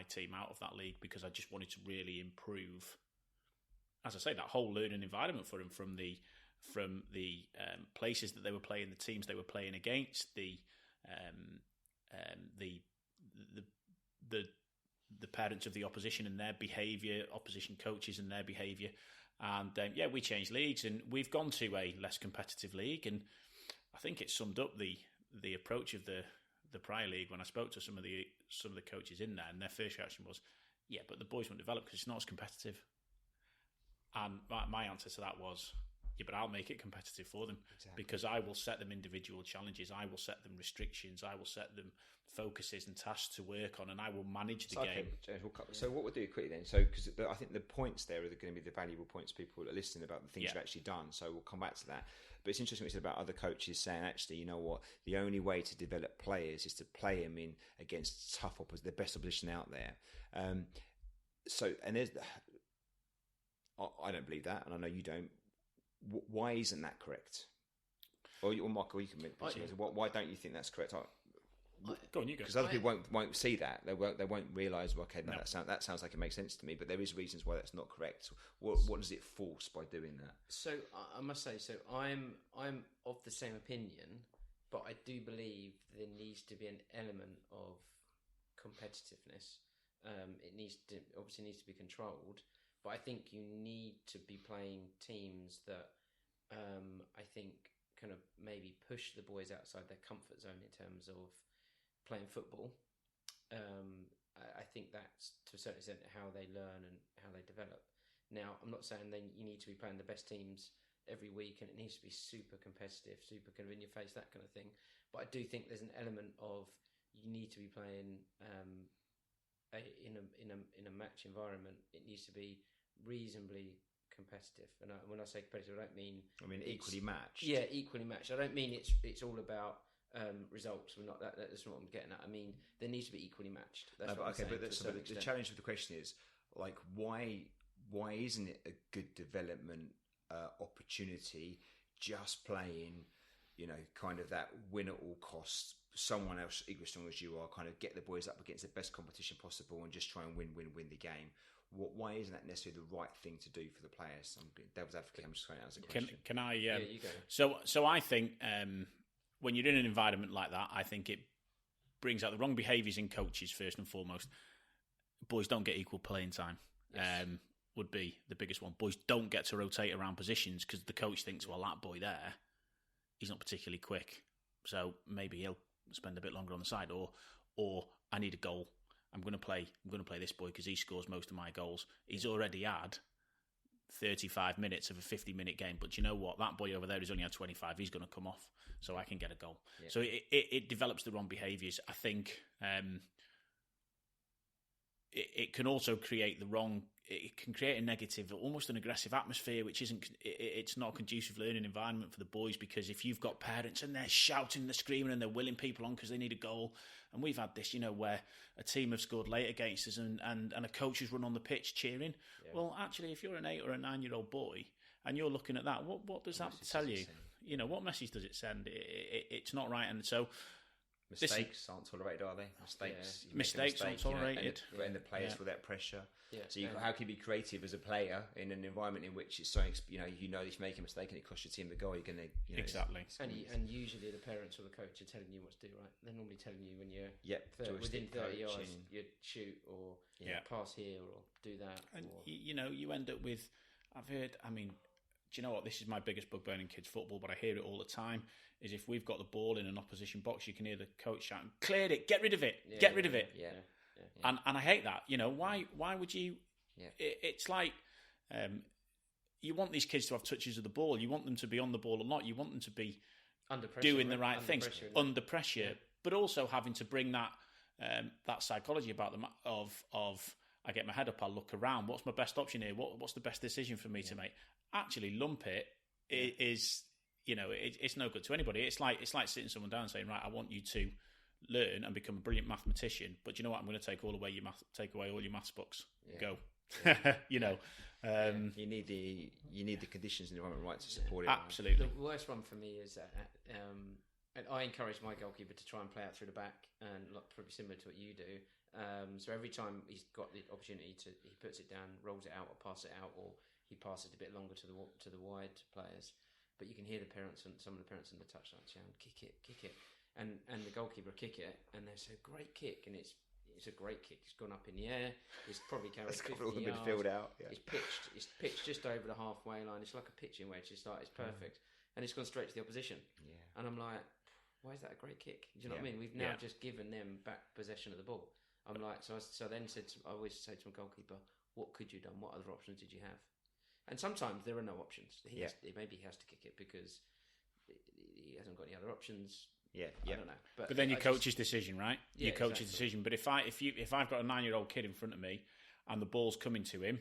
team out of that league because I just wanted to really improve, as I say, that whole learning environment for them, from the places that they were playing, the teams they were playing against, the parents of the opposition and their behaviour, opposition coaches and their behaviour. And we changed leagues, and we've gone to a less competitive league. And I think it summed up the approach of the prior league when I spoke to some of the coaches in there, and their first reaction was, "Yeah, but the boys won't develop because it's not as competitive." And my answer to that was, "Yeah, but I'll make it competitive for them because I will set them individual challenges, I will set them restrictions, I will set them focuses and tasks to work on, and I will manage the game." James, so what we'll do quickly then, so because I think the points there are going to be the valuable points people are listening about the things you've actually done, so we'll come back to that. But it's interesting what you said about other coaches saying, actually, you know what, the only way to develop players is to play them in against tough opposition, the best opposition out there. I don't believe that, and I know you don't. Why isn't that correct? Or Michael, you can make why don't you think that's correct? Go on, you go. Because other people won't see that. They won't realise. Well, okay, no. That sounds like it makes sense to me. But there is reasons why that's not correct. What does it force by doing that? So I must say, I'm of the same opinion, but I do believe there needs to be an element of competitiveness. It obviously needs to be controlled, but I think you need to be playing teams that I think kind of maybe push the boys outside their comfort zone in terms of playing football. I think that's to a certain extent how they learn and how they develop. Now, I'm not saying then you need to be playing the best teams every week and it needs to be super competitive, super kind of in your face, that kind of thing. But I do think there's an element of you need to be playing in a match environment. It needs to be reasonably competitive. And when I say competitive, I don't mean equally matched. Yeah, equally matched. I don't mean it's all about results. We're not that's not what I'm getting at. I mean there needs to be equally matched. That's but the challenge of the question is like why isn't it a good development opportunity just playing, kind of that win at all costs, someone else equally strong as you are, kind of get the boys up against the best competition possible and just try and win the game. Why isn't that necessarily the right thing to do for the players? I'm devil's advocate. I'm just trying to answer the question. Can I? Yeah, you go. So I think when you're in an environment like that, I think it brings out the wrong behaviours in coaches first and foremost. Boys don't get equal playing time. Yes. Would be the biggest one. Boys don't get to rotate around positions because the coach thinks, well, that boy there, he's not particularly quick, so maybe he'll spend a bit longer on the side. Or I need a goal. I'm going to play this boy because he scores most of my goals. He's already had 35 minutes of a 50-minute game, but you know what? That boy over there has only had 25. He's going to come off, so I can get a goal. Yeah. So it develops the wrong behaviours. I think it can also create it can create a negative, almost an aggressive atmosphere, which it's not a conducive learning environment for the boys, because if you've got parents and they're shouting, they're screaming and they're willing people on because they need a goal, and we've had this, where a team have scored late against us and a coach has run on the pitch cheering. Yeah. Well, actually, if you're an 8 or a 9-year-old boy and you're looking at that, what does that tell you? What message does it send? It's not right, and so mistakes aren't tolerated, are they? Mistakes aren't tolerated. And the players feel that pressure. Yeah. So how can you be creative as a player in an environment in which it's so if you make a mistake and it costs your team the goal, you're going to exactly. And usually the parents or the coach are telling you what to do, right? They're normally telling you when you're within 30 yards, you shoot or pass here or do that. And you end up with. I've heard. I mean, do you know what? This is my biggest bugbear in kids football, but I hear it all the time. Is if we've got the ball in an opposition box, you can hear the coach shouting, "Cleared it! Get rid of it! Get rid of it!" Yeah. And I hate that. Why would you? Yeah. It's like you want these kids to have touches of the ball. You want them to be on the ball a lot. You want them to be under pressure, doing the right things under pressure, but also having to bring that psychology about them of I get my head up, I look around. What's my best option here? What's the best decision for me to make? Actually, lump it is it's no good to anybody. It's like sitting someone down and saying, right, I want you to learn and become a brilliant mathematician, but you know what? I'm going to take away all your maths books. Yeah. Go. Yeah. You need the conditions and environment right to support it. Absolutely. The worst one for me is that and I encourage my goalkeeper to try and play out through the back, and probably similar to what you do. So every time he's got the opportunity he puts it down, rolls it out, or pass it out, or he passes it a bit longer to the wide players. But you can hear the parents and some of the parents in the touchline shouting, "Kick it!" And the goalkeeper kick it, and they say, "Great kick!" And it's a great kick. It's gone up in the air. It's probably carried 50 all the yards. midfield out. Yeah. It's pitched just over the halfway line. It's like a pitching wedge. It's perfect, and it's gone straight to the opposition. Yeah. And I'm like, why is that a great kick? Do you know what I mean? We've now just given them back possession of the ball. I'm like, so I then said, I always say to my goalkeeper, what could you have done? What other options did you have? And sometimes there are no options. Maybe he has to kick it because he hasn't got any other options. Yeah. I don't know. But then your coach's decision, right? Yeah, your coach's decision. But if I've got a 9-year-old kid in front of me and the ball's coming to him,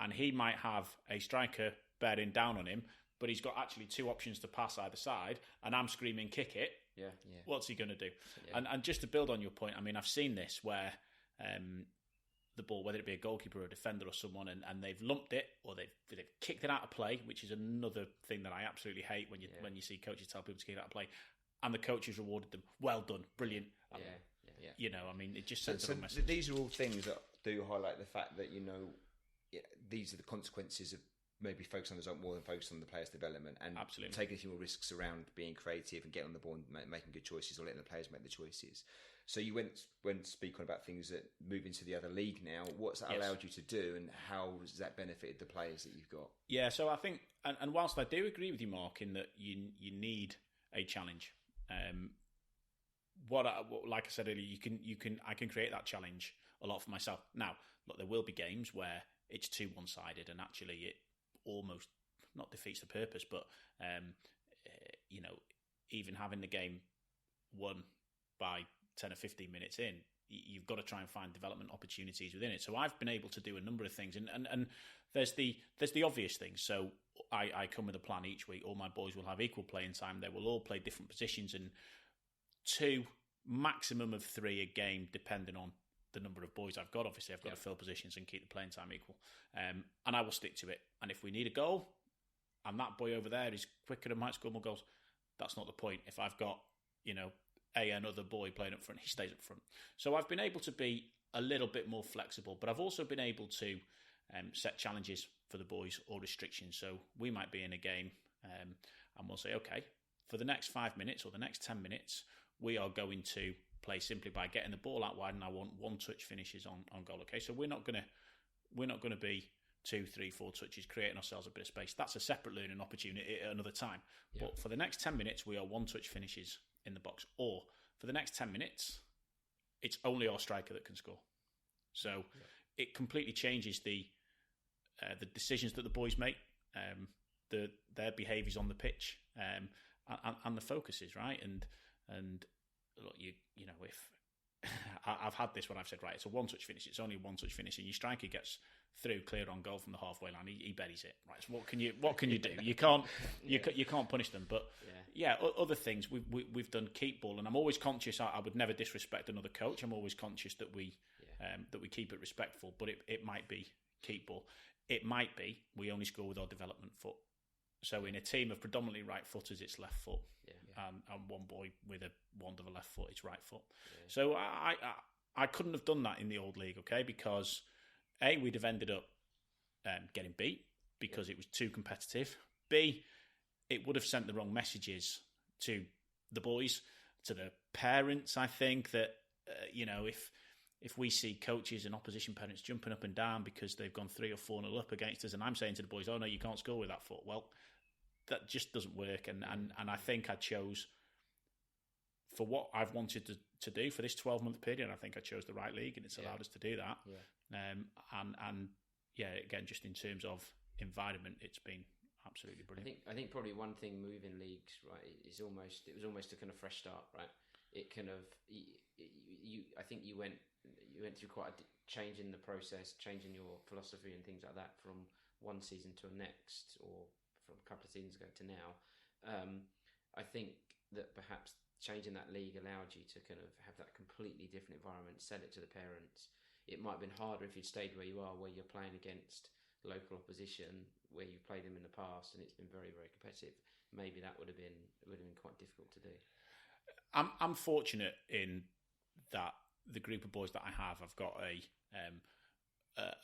and he might have a striker bearing down on him, but he's got actually 2 options to pass either side, and I'm screaming, kick it. Yeah. What's he going to do? Yeah. And just to build on your point, I mean, I've seen this where the ball, whether it be a goalkeeper or a defender or someone, and they've lumped it or they've kicked it out of play, which is another thing that I absolutely hate when you see coaches tell people to kick it out of play, and the coach has rewarded them. Well done, brilliant. Yeah. You know, I mean, it just sends so a message. These are all things that do highlight the fact that these are the consequences of maybe focus on the result more than focus on the player's development, and absolutely taking a few more risks around being creative and getting on the ball and making good choices, or letting the players make the choices. So you went speaking about things that move into the other league now. What's that allowed you to do, and how has that benefited the players that you've got? Yeah, so I think, and whilst I do agree with you, Mark, in that you need a challenge. Like I said earlier, I can create that challenge a lot for myself. Now, look, there will be games where it's too one-sided, and actually it almost not defeats the purpose, but even having the game won by 10 or 15 minutes in, you've got to try and find development opportunities within it. So I've been able to do a number of things, and there's the obvious things. So I come with a plan each week. All my boys will have equal playing time. They will all play different positions, and 2, maximum of 3 a game, depending on the number of boys I've got. Obviously, I've got to fill positions and keep the playing time equal. And I will stick to it. And if we need a goal, and that boy over there is quicker and might score more goals, that's not the point. If I've got, another boy playing up front, he stays up front. So I've been able to be a little bit more flexible, but I've also been able to set challenges for the boys or restrictions. So we might be in a game and we'll say, okay, for the next 5 minutes or the next 10 minutes, we are going to play simply by getting the ball out wide, and I want 1-touch finishes on goal. Okay, so we're not going to be 2, 3, 4 touches, creating ourselves a bit of space. That's a separate learning opportunity at another time. Yeah. But for the next 10 minutes, we are 1-touch finishes in the box. Or for the next 10 minutes, it's only our striker that can score. So it completely changes the decisions that the boys make, their behaviours on the pitch, and the focuses, right? And look, if I've had this when I've said, right, it's a 1-touch finish. It's only a 1-touch finish, and your striker gets through, cleared on goal from the halfway line. He buries it, right? So what can you do? You can't you can't punish them. But other things we've done, keep ball, and I'm always conscious. I would never disrespect another coach. I'm always conscious that we keep it respectful. But it might be keep ball. It might be we only score with our development foot. So in a team of predominantly right footers, it's left foot. And one boy with a wand of a left foot, it's right foot. So I couldn't have done that in the old league, okay? Because A, we'd have ended up getting beat because it was too competitive. B, it would have sent the wrong messages to the boys, to the parents. I think that if we see coaches and opposition parents jumping up and down because they've gone 3 or 4-0 up against us, and I'm saying to the boys, "Oh no, you can't score with that foot." Well, that just doesn't work, and I think I chose, for what I've wanted to do for this 12-month period, I think I chose the right league, and it's allowed us to do that. Again, just in terms of environment, it's been absolutely brilliant. I think probably one thing moving leagues, right, it was almost a kind of fresh start, right? It kind of I think you went through quite a change in the process, changing your philosophy and things like that from one season to the next, or from a couple of seasons ago to now. I think that perhaps changing that league allowed you to kind of have that completely different environment, sell it to the parents. It might have been harder if you'd stayed where you are, where you're playing against local opposition, where you've played them in the past, and it's been very, very competitive. Maybe that would have been quite difficult to do. I'm fortunate in that the group of boys that I have, I've got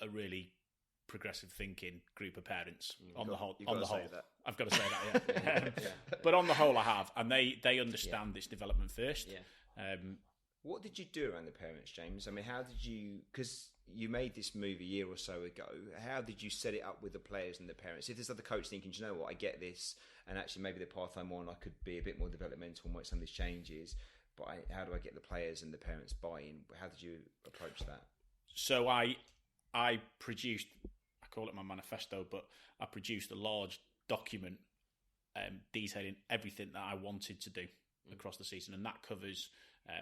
a really progressive thinking group of parents. On the whole, I've got to say that, yeah. But on the whole, I have, and they understand this development first. Yeah. What did you do around the parents, James? I mean, how did you? Because you made this move a year or so ago. How did you set it up with the players and the parents? If there's other coach thinking, do you know what, I get this, and actually maybe the path I'm on, I could be a bit more developmental and make some of these changes. But how do I get the players and the parents buy-in? How did you approach that? So I produced, I call it my manifesto, but I produced a large document detailing everything that I wanted to do across the season, and that covers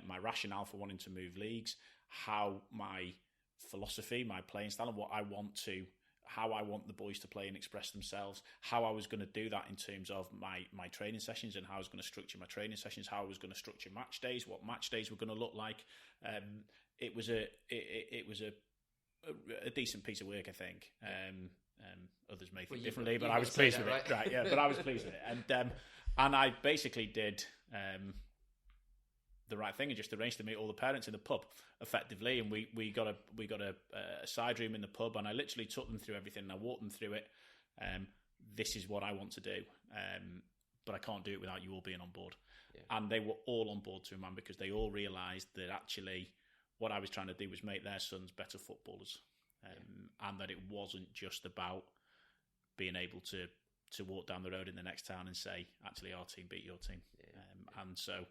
my rationale for wanting to move leagues, how my philosophy, my playing style, and how I want the boys to play and express themselves, how I was going to do that in terms of my training sessions and how I was going to structure my training sessions, how I was going to structure match days, what match days were going to look like. It was a decent piece of work, I think. Others may think differently, but I was pleased with it. Right, yeah, but I was pleased with it, and I basically did the right thing and just arranged to meet all the parents in the pub effectively, and we got a side room in the pub, and I literally took them through everything and I walked them through it. This is what I want to do, but I can't do it without you all being on board. Yeah. And they were all on board to a man, because they all realised that actually what I was trying to do was make their sons better footballers, and that it wasn't just about being able to walk down the road in the next town and say, actually, our team beat your team. And so,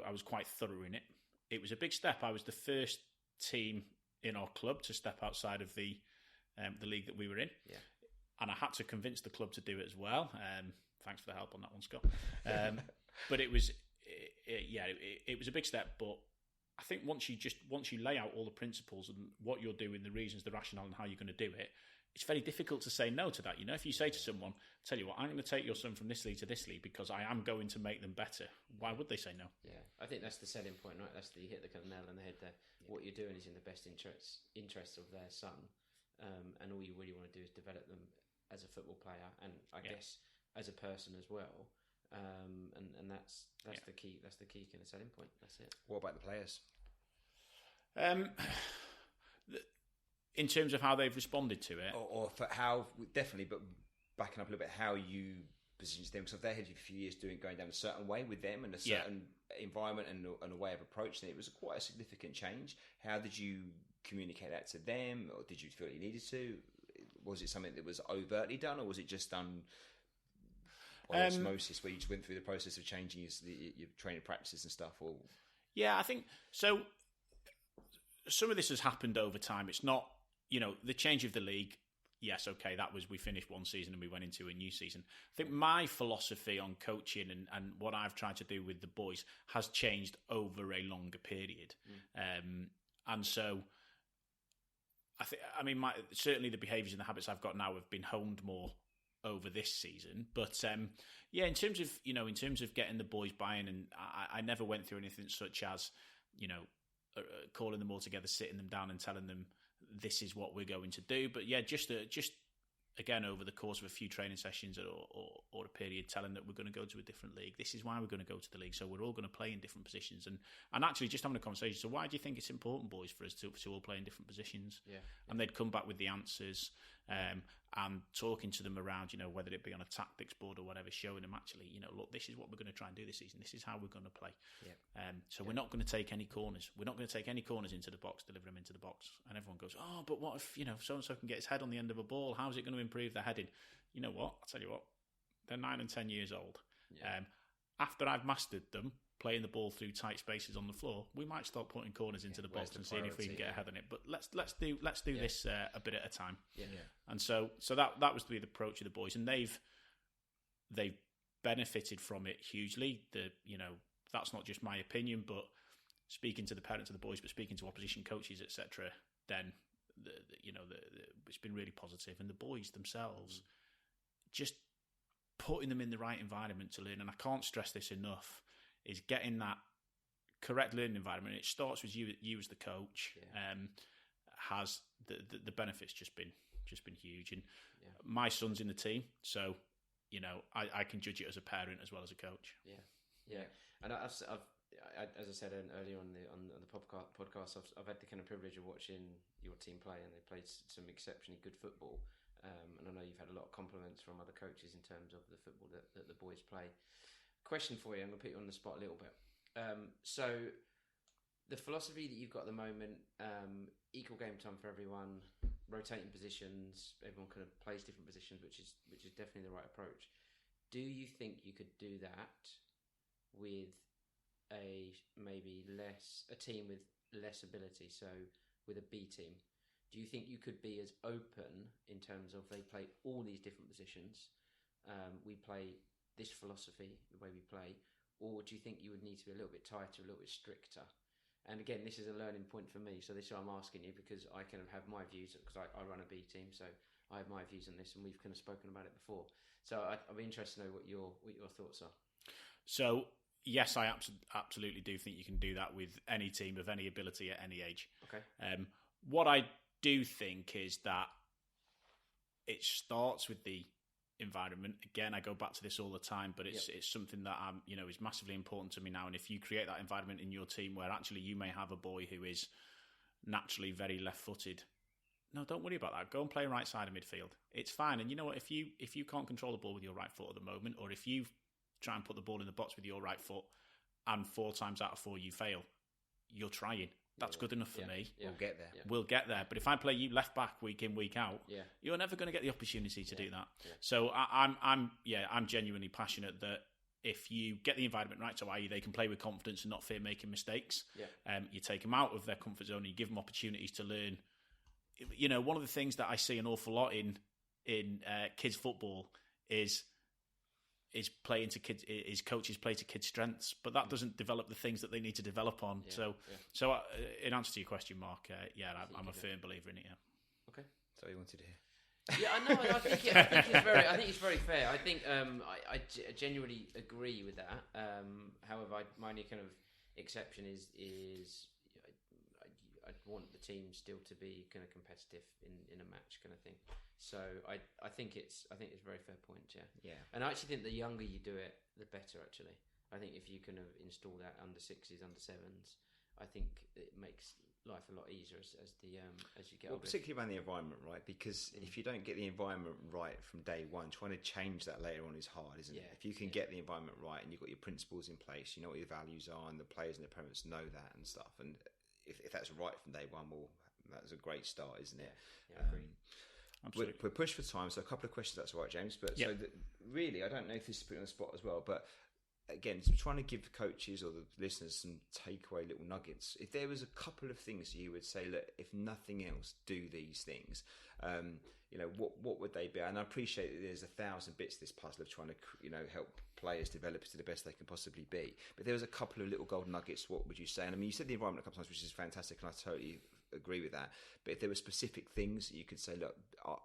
I was quite thorough in it. It was a big step. I was the first team in our club to step outside of the league that we were in. Yeah. And I had to convince the club to do it as well. Thanks for the help on that one, Scott. But it was a big step. But I think once you lay out all the principles and what you're doing, the reasons, the rationale, and how you're going to do it, it's very difficult to say no to that. You know, if you say to someone, tell you what, I'm going to take your son from this league to this league because I am going to make them better, why would they say no? Yeah, I think that's the selling point, right? You hit the kind of nail on the head there. Yeah. What you're doing is in the best interest of their son, and all you really want to do is develop them as a football player, and I guess as a person as well. And that's the key. That's the key kind of selling point. That's it. What about the players? In terms of how they've responded to it, or for how, definitely, but backing up a little bit, how you position them. Because if they had you for a few years going down a certain way with them and a certain environment and a way of approaching it, it was quite a significant change. How did you communicate that to them, or did you feel you needed to? Was it something that was overtly done, or was it just done by osmosis, where you just went through the process of changing your training practices and stuff? Or I think so. Some of this has happened over time. It's not, the change of the league. Yes, okay, we finished one season and we went into a new season. I think my philosophy on coaching and what I've tried to do with the boys has changed over a longer period. And so, certainly the behaviours and the habits I've got now have been honed more over this season. But in terms of getting the boys buying, and I never went through anything such as, calling them all together, sitting them down and telling them this is what we're going to do. But just again, over the course of a few training sessions or a period, telling that we're going to go to a different league. This is why we're going to go to the league. So we're all going to play in different positions, and actually just having a conversation. So why do you think it's important, boys, for us to all play in different positions? Yeah. And they'd come back with the answers, and talking to them around, whether it be on a tactics board or whatever, showing them actually, look, this is what we're going to try and do this season. This is how we're going to play. Yeah. We're not going to take any corners. We're not going to take any corners into the box, deliver them into the box. And everyone goes, oh, but what if, so-and-so can get his head on the end of a ball? How's it going to improve their heading? You know what? I'll tell you what. They're 9 and 10 years old. Yeah. After I've mastered them playing the ball through tight spaces on the floor, we might start putting corners into the box and seeing if we can get ahead on it. But let's do this a bit at a time. Yeah. And so that was the approach of the boys, and they've benefited from it hugely. That's not just my opinion, but speaking to the parents of the boys, but speaking to opposition coaches, etc. Then it's been really positive, and the boys themselves just putting them in the right environment to learn. And I can't stress this enough, is getting that correct learning environment. It starts with you as the coach. Has the benefits just been huge. And my son's in the team, so I can judge it as a parent as well as a coach. Yeah. And I've as I said earlier on the podcast, I've had the kind of privilege of watching your team play, and they played some exceptionally good football. And I know you've had a lot of compliments from other coaches in terms of the football that the boys play. Question for you, I'm going to put you on the spot a little bit. So the philosophy that you've got at the moment, equal game time for everyone, rotating positions, everyone kind of plays different positions, which is definitely the right approach. Do you think you could do that with a team with less ability, so with a B team? Do you think you could be as open in terms of they play all these different positions, we play this philosophy, the way we play, or do you think you would need to be a little bit tighter, a little bit stricter? And again, this is a learning point for me, so this is why I'm asking you, because I kind of have my views, because I run a B team, so I have my views on this, and we've kind of spoken about it before. So I'd be interested to know what your thoughts are. So yes, I absolutely do think you can do that with any team of any ability at any age. Okay. What I do think is that it starts with the environment. Again, I go back to this all the time, but it's something that is massively important to me now. And if you create that environment in your team where actually you may have a boy who is naturally very left-footed, no, don't worry about that. Go and play right side of midfield. It's fine. And you know what? If you can't control the ball with your right foot at the moment, or if you try and put the ball in the box with your right foot, and 4 times out of 4 you fail, you're trying. That's good enough for me. We'll get there. We'll get there. But if I play you left back week in, week out, you're never going to get the opportunity to do that. Yeah. So I'm genuinely passionate that if you get the environment right, so i.e. they can play with confidence and not fear making mistakes, you take them out of their comfort zone, you give them opportunities to learn. One of the things that I see an awful lot in kids football is playing to kids, is coaches play to kids' strengths, but that doesn't develop the things that they need to develop on. So in answer to your question, Mark, I'm a firm believer in it. Yeah. Okay. That's what you wanted to hear. Yeah, I know. I think it's very fair. I think I genuinely agree with that. However, my only kind of exception is I want the team still to be kind of competitive in a match kind of thing. So I think it's a very fair point. Yeah. And I actually think the younger you do it, the better. Actually, I think if you kind of install that under 6s, under 7s, I think it makes life a lot easier as you get older. Particularly around the environment, right? Because if you don't get the environment right from day one, trying to change that later on is hard, isn't it? If you can get the environment right and you've got your principles in place, you know what your values are, and the players and the parents know that and stuff, and if that's right from day one, well, that's a great start, isn't it? Absolutely. We're pushed for time, so a couple of questions, that's all right, James. But so really, I don't know if this is put on the spot as well, but again, so trying to give the coaches or the listeners some takeaway little nuggets. If there was a couple of things you would say, look, if nothing else, do these things. What would they be? And I appreciate that there's 1,000 bits to this puzzle of trying to help players develop to the best they can possibly be. But there was a couple of little golden nuggets. What would you say? And I mean, you said the environment a couple of times, which is fantastic, and I totally agree with that. But if there were specific things that you could say, look,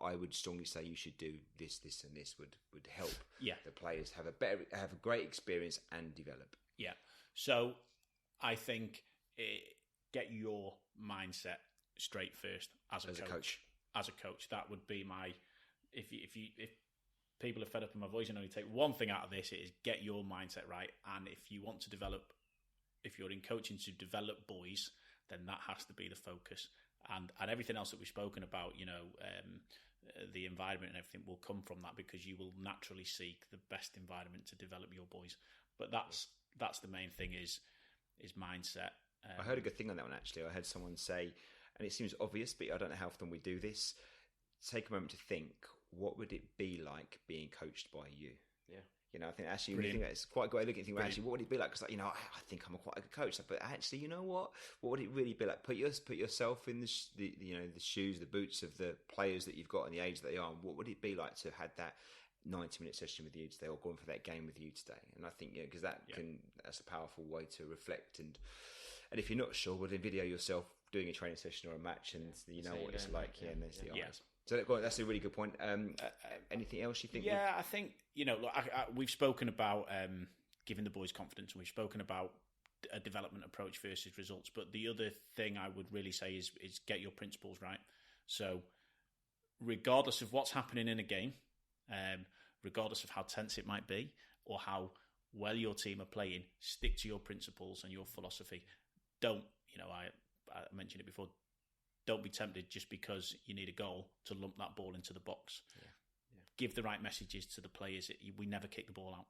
I would strongly say you should do this, this, and this would help the players have a great experience and develop. Yeah. So I think get your mindset straight first as a coach. As a coach, that would be my. If people are fed up with my voice and only take one thing out of this, it is get your mindset right. And if you want to develop, if you're in coaching to develop boys, then that has to be the focus. And everything else that we've spoken about, the environment and everything will come from that, because you will naturally seek the best environment to develop your boys. But that's the main thing is mindset. I heard a good thing on that one, actually. I heard someone say, and it seems obvious, but I don't know how often we do this, take a moment to think, what would it be like being coached by you? Yeah. I think actually it's quite a good way of looking at things. Actually, what would it be like? Because I think I'm quite a good coach, but actually, you know what would it really be like? Put yourself in the shoes, the boots of the players that you've got and the age that they are. And what would it be like to have had that 90-minute session with you today, or going for that game with you today? And I think because that's a powerful way to reflect. And if you're not sure, well, then video yourself doing a training session or a match, and you know what it's like. And there's the eyes. So that's a really good point. Anything else you think? Yeah, I think look, we've spoken about giving the boys confidence, and we've spoken about a development approach versus results. But the other thing I would really say is get your principles right. So, regardless of what's happening in a game, regardless of how tense it might be or how well your team are playing, stick to your principles and your philosophy. Don't, I mentioned it before, don't be tempted just because you need a goal to lump that ball into the box. Yeah. Give the right messages to the players. We never kick the ball out.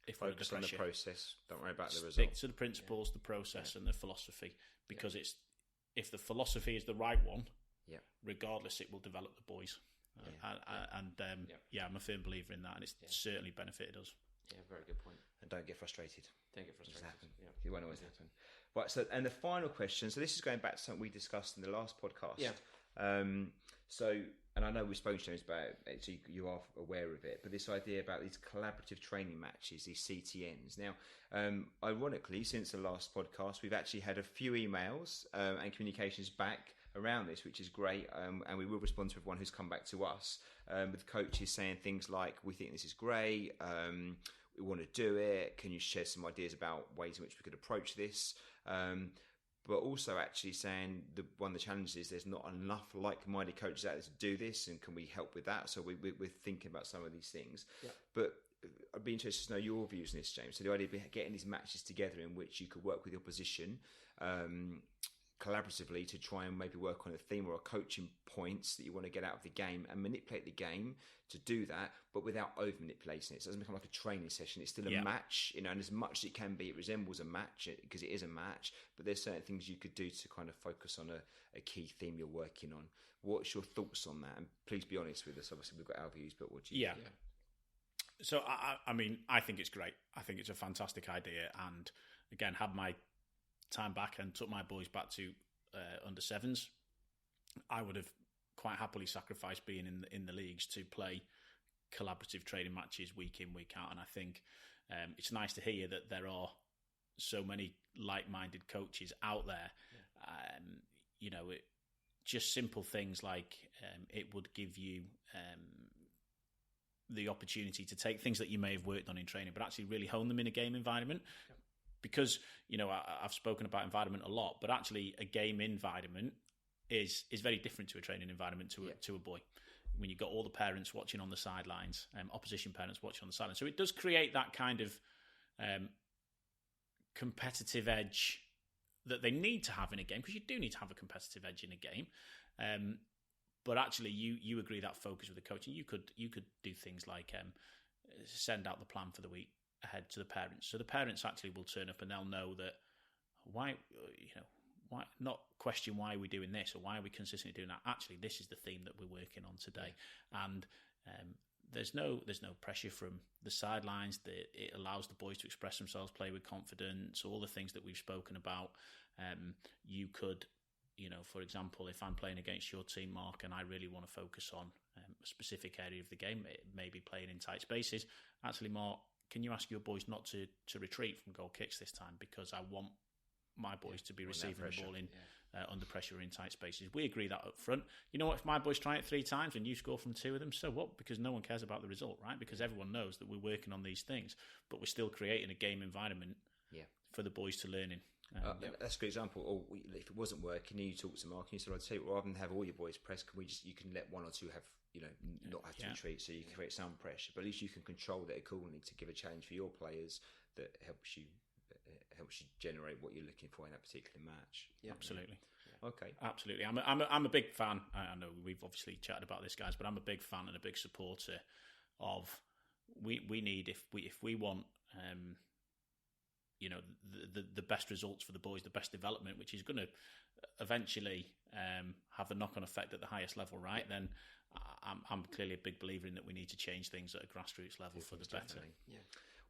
If we're under pressure. Focus on the process. Don't worry about the result. Stick to the principles, the process, and the philosophy. Because if the philosophy is the right one, regardless, it will develop the boys. I'm a firm believer in that, and it's certainly benefited us. Yeah, very good point. And don't get frustrated. Don't get frustrated. It won't always happen. Right, so, and the final question, so this is going back to something we discussed in the last podcast. Yeah. And I know we've spoken to James about it, so you are aware of it, but this idea about these collaborative training matches, these CTNs. Now, ironically, since the last podcast, we've actually had a few emails and communications back around this, which is great, and we will respond to everyone who's come back to us with coaches saying things like, we think this is great, we want to do it, can you share some ideas about ways in which we could approach this, but also actually saying one of the challenges is there's not enough like-minded coaches out there to do this, and can we help with that? So we're thinking about some of these things. But I'd be interested to know your views on this, James. So the idea of getting these matches together in which you could work with the opposition collaboratively to try and maybe work on a theme or a coaching points that you want to get out of the game and manipulate the game to do that, but without over manipulating it. So it doesn't become like a training session. It's still a match, and as much as it can be, it resembles a match because it is a match, but there's certain things you could do to kind of focus on a key theme you're working on. What's your thoughts on that? And please be honest with us. Obviously, we've got our views, but what do you think? So, I mean, I think it's great. I think it's a fantastic idea. And again, had my time back and took my boys back to under sevens, I would have quite happily sacrificed being in the leagues to play collaborative training matches week in, week out. And I think it's nice to hear that there are so many like-minded coaches out there. Just simple things like it would give you the opportunity to take things that you may have worked on in training, but actually really hone them in a game environment. Because, I've spoken about environment a lot, but actually a game environment is very different to a training environment to a boy. When you've got all the parents watching on the sidelines, opposition parents watching on the sidelines. So it does create that kind of competitive edge that they need to have in a game, because you do need to have a competitive edge in a game. But actually, you agree that focus with the coach, and you could do things like send out the plan for the week ahead to the parents, so the parents actually will turn up and they'll know that why not question why are we doing this or why are we consistently doing that. Actually, this is the theme that we're working on today, and there's no pressure from the sidelines. It allows the boys to express themselves, play with confidence, all the things that we've spoken about. You could, for example, if I'm playing against your team, Mark, and I really want to focus on a specific area of the game, it may be playing in tight spaces. Actually, Mark, can you ask your boys not to retreat from goal kicks this time, because I want my boys to be receiving the ball in under pressure or in tight spaces. We agree that up front. You know what, if my boys try it 3 times and you score from 2 of them, so what? Because no one cares about the result, right? Because everyone knows that we're working on these things, but we're still creating a game environment for the boys to learn in. That's a good example. Or if it wasn't working, you talk to Mark and you said, I'd say, rather than have all your boys press, you can let 1 or 2 have, not have to retreat, so you can create some pressure, but at least you can control that accordingly to give a challenge for your players that helps you generate what you're looking for in that particular match. Yeah, absolutely. Yeah. Okay, absolutely. I'm a big fan. I know we've obviously chatted about this, guys, but I'm a big fan and a big supporter of. We need if we want. The best results for the boys, the best development, which is going to eventually have a knock-on effect at the highest level, right? Then I'm clearly a big believer in that we need to change things at a grassroots level for the better. Yeah.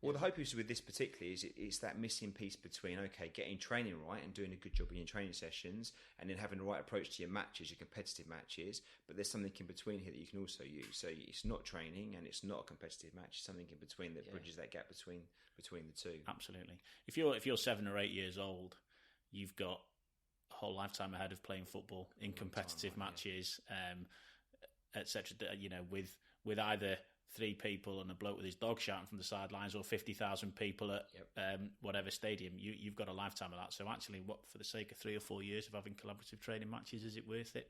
Well, the hope is with this particularly is it's that missing piece between, getting training right and doing a good job in your training sessions, and then having the right approach to your matches, your competitive matches, but there's something in between here that you can also use. So it's not training and it's not a competitive match, it's something in between that bridges that gap between the two. Absolutely. If you're 7 or 8 years old, you've got a whole lifetime ahead of playing football in competitive matches. etc. With either 3 people and a bloke with his dog shouting from the sidelines, or 50,000 people at whatever stadium, you've got a lifetime of that. So actually, what, for the sake of 3 or 4 years of having collaborative training matches, is it worth it?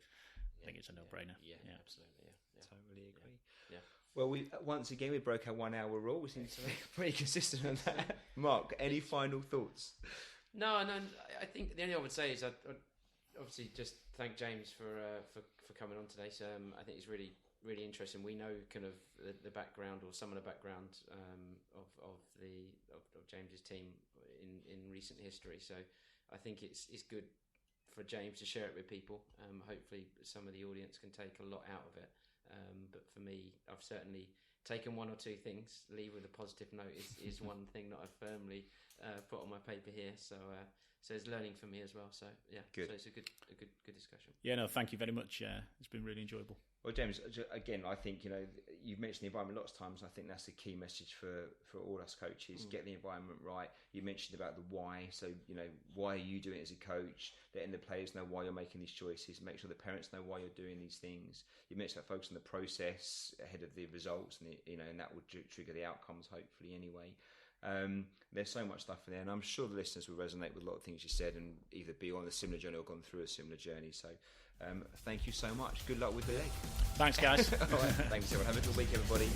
I think it's a no-brainer. Yeah, absolutely. Yeah. Totally agree. Yeah. Well, once again we broke our 1 hour rule. We seem to be pretty consistent on that. Mark, any final thoughts? No. I think the only thing I would say is I'd obviously just thank James for coming on today. So I think it's really, really interesting. We know kind of the background, or some of the background of James's team in recent history. So I think it's good for James to share it with people. Hopefully some of the audience can take a lot out of it. But for me, I've certainly taken 1 or 2 things. Leave with a positive note is one thing that I've firmly put on my paper here. So it's learning for me as well. So yeah, good. So it's a good discussion. Yeah, no, thank you very much. It's been really enjoyable. Well, James, again, I think, you've mentioned the environment lots of times. I think that's the key message for all us coaches. Get the environment right. You mentioned about the why. So, why are you doing it as a coach? Letting the players know why you're making these choices. Make sure the parents know why you're doing these things. You mentioned that focus on the process ahead of the results, and that would trigger the outcomes, hopefully, anyway. There's so much stuff in there, and I'm sure the listeners will resonate with a lot of things you said, and either be on a similar journey or gone through a similar journey. So thank you so much. Good luck with the leg. Thanks, guys. All right, thanks everyone. Have a good week, everybody.